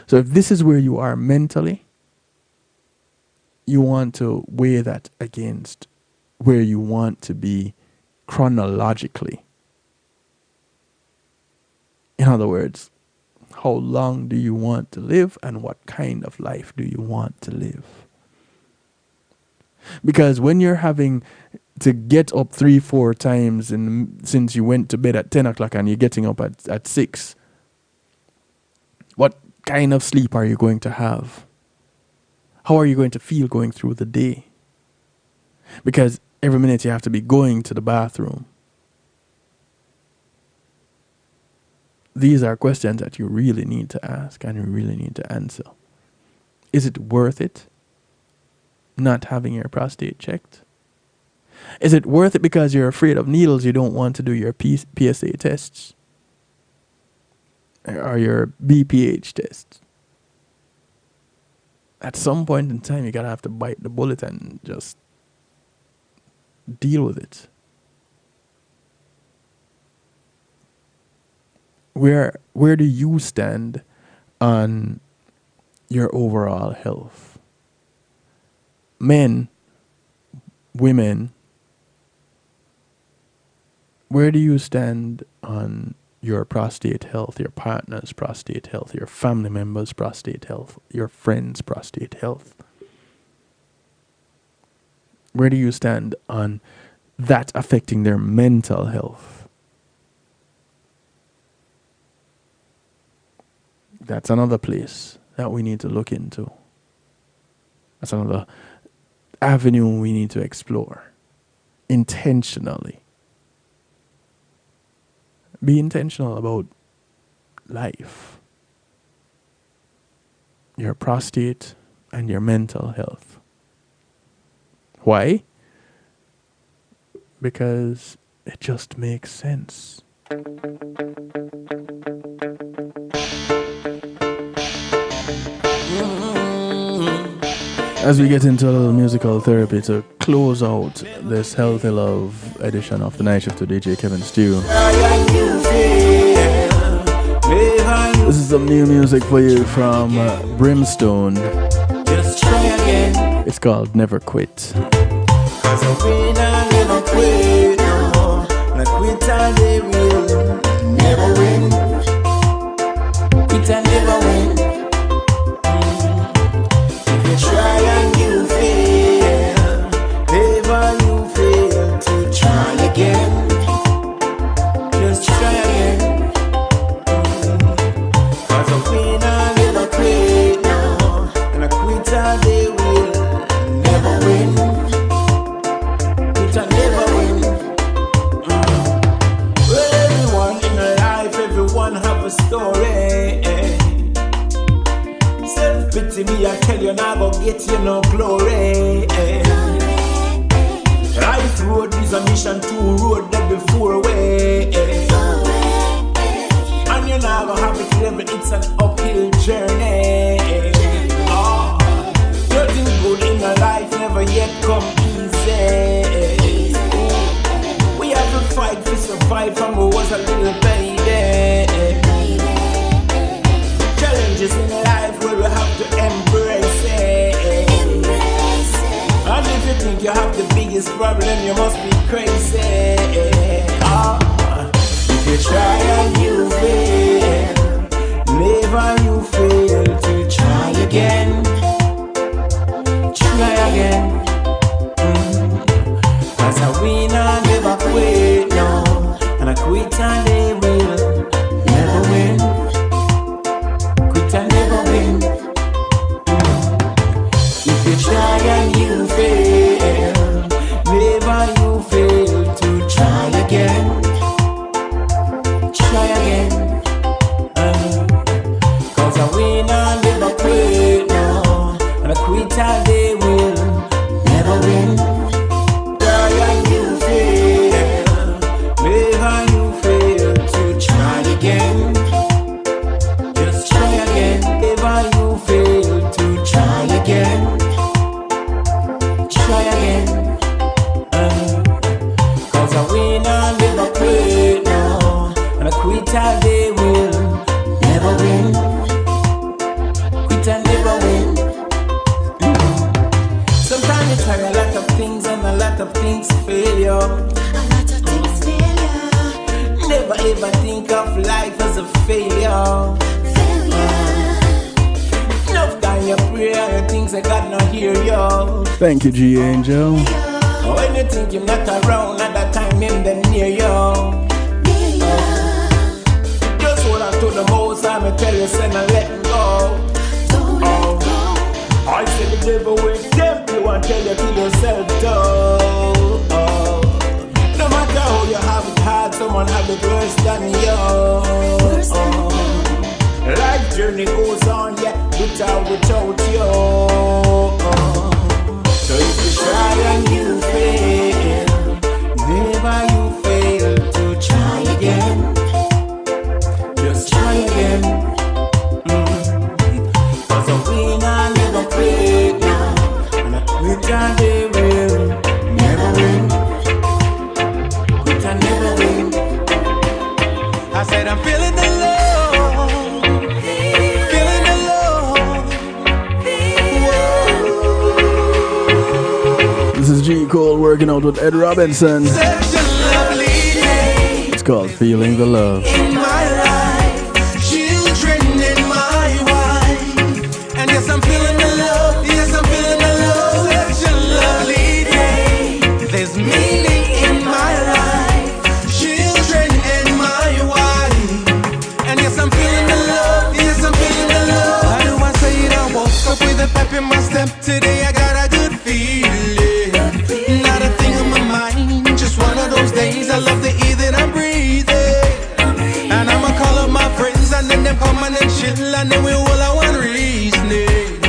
So if this is where you are mentally, you want to weigh that against where you want to be chronologically. In other words, how long do you want to live and what kind of life do you want to live? Because when you're having to get up 3-4 times since you went to bed at 10 o'clock and you're getting up at 6, what kind of sleep are you going to have? How are you going to feel going through the day? Because every minute you have to be going to the bathroom. These are questions that you really need to ask and you really need to answer. Is it worth it not having your prostate checked? Is it worth it because you're afraid of needles, you don't want to do your PSA tests? Or your BPH tests? At some point in time, you gotta have to bite the bullet and just deal with it. Where do you stand on your overall health? Men, women, where do you stand on your prostate health, your partner's prostate health, your family members' prostate health, your friends' prostate health? Where do you stand on that affecting their mental health? That's another place that we need to look into. That's another avenue we need to explore intentionally. Be intentional about life, your prostate, and your mental health. Why? Because it just makes sense. As we get into a little musical therapy to close out this Healthy Love edition of the Night Shift with DJ Kevin Stew. This is some new music for you from Brimstone. It's called Never Quit. Never win. Quit and never win. If you try and you fail, never you fail to try again. Just try again. Cause a winner never quit now. story. Self-pity me, I tell you, now go get you no glory. Life road is a mission, two road that before way. And you now go have it level, it's an uphill journey. Nothing good in a life never yet come easy. We have to fight to survive from who was a little baby. Challenges in life where we have to embrace it. And if you think you have the biggest problem, you must be crazy. If you try and you fail, never you fail to try again. Try again. Cause a winner never quit, no. And a quitter they will never win. Quitter never win. If you try and you fail, never you fail to try again. Try again. Cause a winner never quit, no. And a quitter they will never win. Try and you fail, never you fail to try again. Just try again. Never you fail to try again. Try again. Cause a winner never quit, no. And a quitter they will never win. Quitter never win. Sometimes you try a lot of things and a lot of things fail you. A lot of things fail you. Never ever think of life as a failure. Enough time you pray and things that God not hear you. Thank you, G Angel. When you think you're not around at that time, him then near you. Just hold on to the most time and tell you, send and let him go. I said the devil will tempt you and tell you to yourself, though. No matter how you have it hard, someone have it worse than you. Life journey goes on, yeah, without you. So if you try and you fail, never you fail to try again. Just try again. Cause a winner never quit, no. And a quitter they will never win. Quitter never win. I said I'm feeling the love, feeling the love. Whoa. This is G. Cole working out with Ed Robinson. It's called Feeling the Love. In my life, children in my wife. And yes, I'm feeling the love. Yes, I'm feeling the love. Such a lovely day. There's meaning in my life. Children and my wife. And yes, I'm feeling the love. Yes, I'm feeling the love. How do I say it? I woke up with a pep in my step. Today I got a good feeling. Not a thing on my mind. Just one of those days. I love the air that I'm breathing. And I'ma call up my friends and then them come and then chill. And then we all have one reasoning.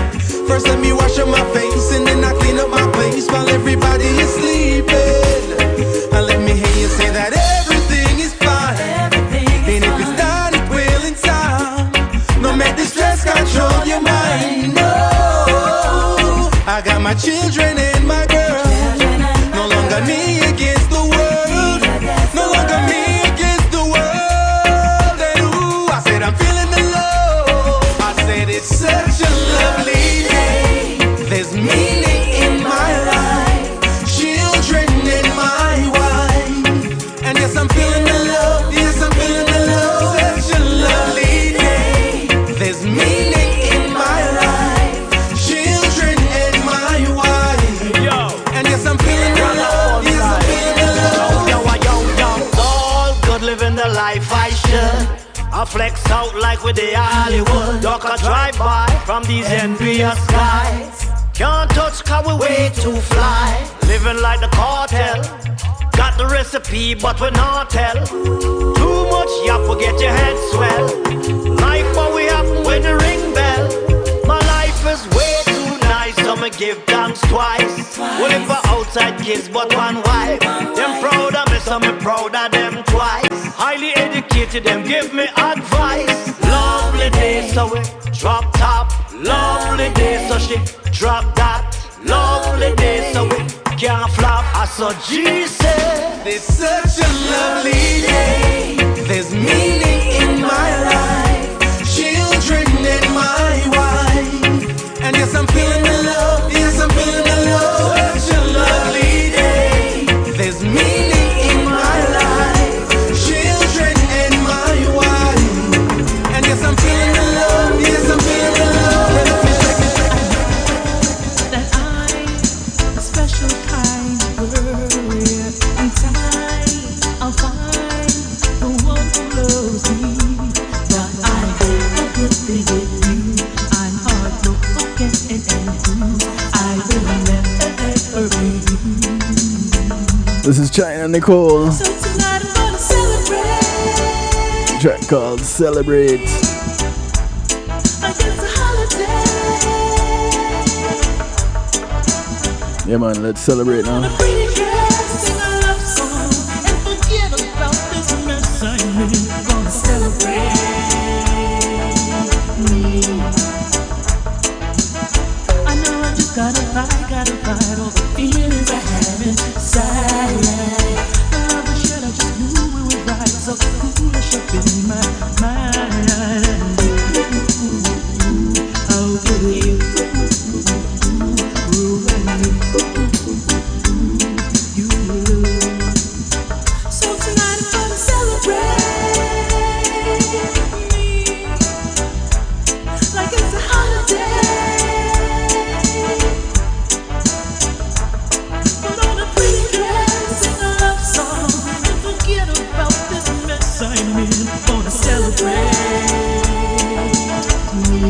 First let me wash up my face and then I clean up my place while everybody is sleeping. And let me hear you say that everything is fine. And if it's not, it will in time. Don't make the stress control your mind. No, I got my children and my girl. No longer me against the world. No longer me against the world. And ooh, I said I'm feeling the love. I said it's such a lovely day. There's meaning in my life. Children and my wife. And yes, I'm feeling the love. Yes, I'm feeling the love. Such a lovely day. There's meaning in my life. Children and my wife. And yes, I'm feeling the love. Yes, I'm feeling the love. All good living the life I should. I flex out like with the Hollywood. Duck a drive by from these envious skies. Can't touch cause we way too fly. Living like the cartel. Got the recipe but we not tell. Too much you have to get your head swell. Life what we have with the ring bell. My life is way too nice, so me give thanks twice. Well, if for outside kids but one wife, them proud of me, so me proud of them twice. Highly educated, them give me advice. Lovely day, so we drop top. Lovely day, so she drop that. Lovely day, so we can't flop. I saw G said, it's such a lovely day. There's meaning in my life. Children and my wife. And yes, I'm feeling the love. Yes, I'm feeling the love. Such a lovely day. There's meaning in my life. Children and my wife. And yes, I'm feeling the love. Yes, I'm feeling the love. That I'm a special kind of girl. In time, I'll find the one who loves me. But I hope a good thing with you. I'm hard to forget and do. I will never be you. This is China Nicole. So tonight I'm gonna celebrate. Track called Celebrate. Like it's a holiday. Yeah, man, let's celebrate now. Pretty dress, sing a love song, and forget about this mess I'm in. Gonna celebrate me. I know I just gotta fight all the feelings I have inside. The love I shared, I just knew we were right. So foolish up in my mind. How could you ruin me? So tonight I'm gonna celebrate me like it's a holiday. Put on a pretty dress, sing a love song, and forget about this mess I'm in. Gonna celebrate me.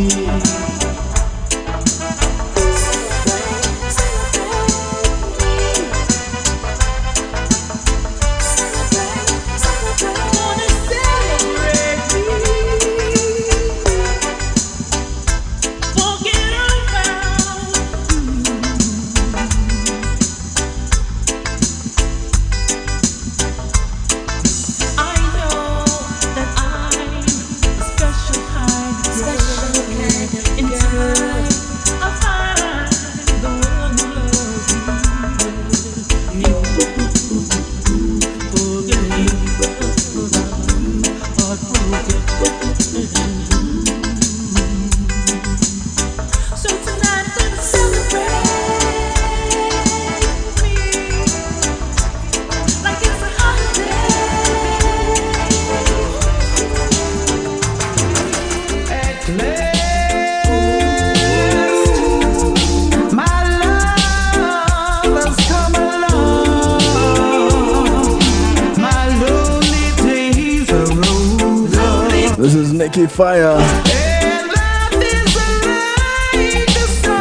This is Nikki Fire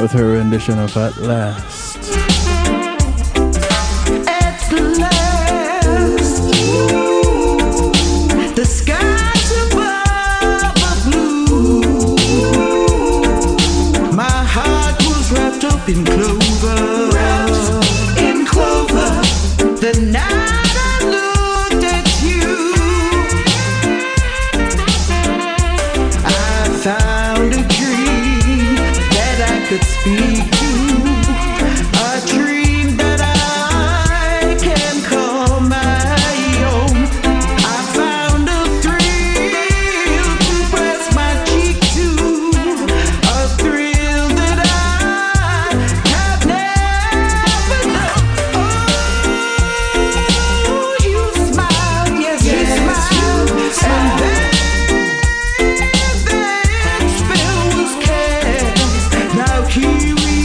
with her rendition of At Last. At last, the skies above are blue. My heart was wrapped up in clover. In clover, the night I looked at you, I found a dream that I could speak to. A dream that I can call my own. I found a thrill to press my cheek to. A thrill that I have never known. Oh, you smiled, yes, you smiled. And then that spell was cast. Now here we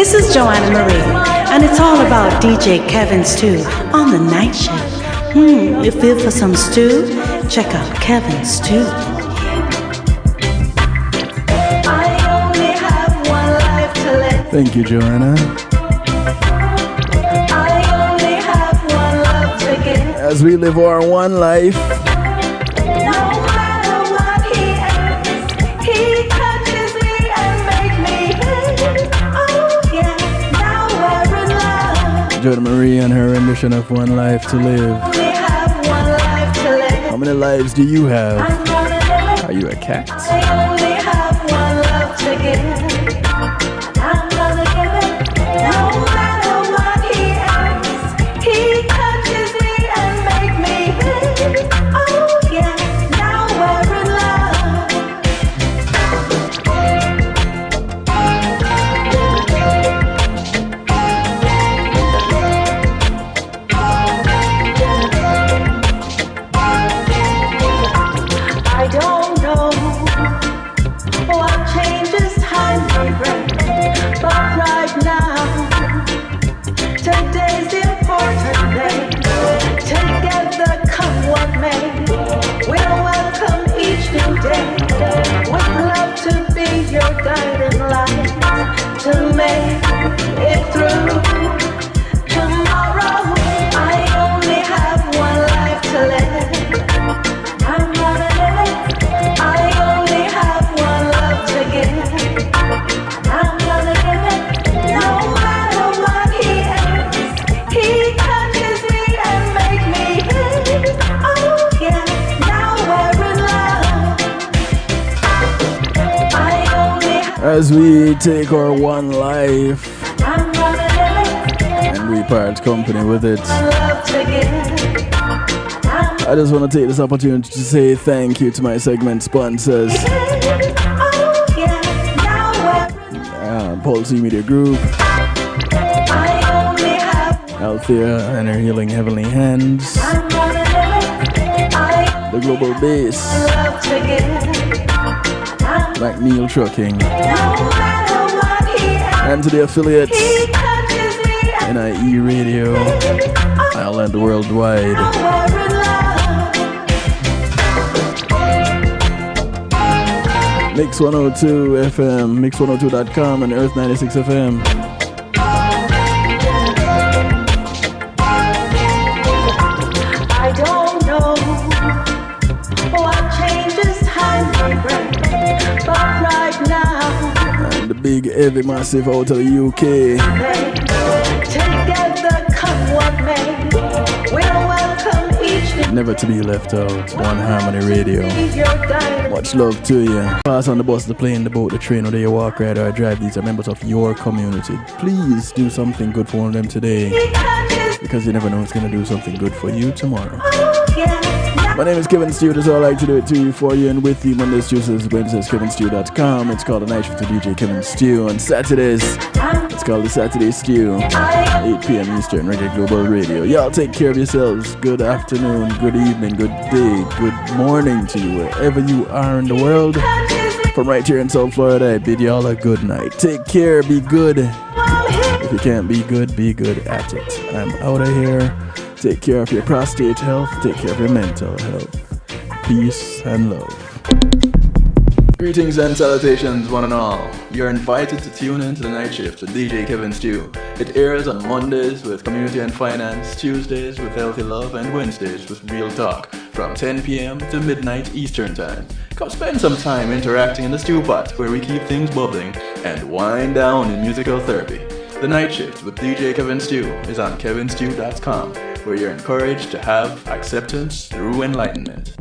This is Joanna Marie, and it's all about DJ Kevin Stew on the night shift. You feel for some stew? Check out Kevin Stew. Thank you, Joanna. As we live our one life, Joanna Marie and her rendition of One Life to Live. How many lives do you have? Are you a cat? As we take our one life and we part company with it, I just want to take this opportunity to say thank you to my segment sponsors, Pulse Media Group, Althea and her Healing Heavenly Hands, The Global Base, McNeil Trucking, and to the affiliates, NIE Radio, Ireland Worldwide. Mix 102 FM, Mix102.com, and Earth 96 FM. Big, heavy, massive out of the UK. Never to be left out. One Harmony Radio. Much love to you. Pass on the bus, the plane, the boat, the train, whether you walk, ride, or drive. These are members of your community. Please do something good for one of them today, because you never know who's going to do something good for you tomorrow. My name is Kevin Stew. That's all I like to do it to you, for you, and with you. Mondays, Tuesdays, Wednesdays, KevinStew.com. It's called The Night Shift to DJ Kevin Stew. On Saturdays, it's called The Saturday Stew. 8 p.m. Eastern, Reggae Global Radio. Y'all take care of yourselves. Good afternoon, good evening, good day, good morning to you, wherever you are in the world. From right here in South Florida, I bid y'all a good night. Take care, be good. If you can't be good at it. I'm out of here. Take care of your prostate health. Take care of your mental health. Peace and love. Greetings and salutations, one and all. You're invited to tune in to The Night Shift with DJ Kevin Stew. It airs on Mondays with Community and Finance, Tuesdays with Healthy Love, and Wednesdays with Real Talk from 10 p.m. to midnight Eastern Time. Come spend some time interacting in the stew pot, where we keep things bubbling and wind down in musical therapy. The Night Shift with DJ Kevin Stew is on kevinstew.com, where you're encouraged to have acceptance through enlightenment.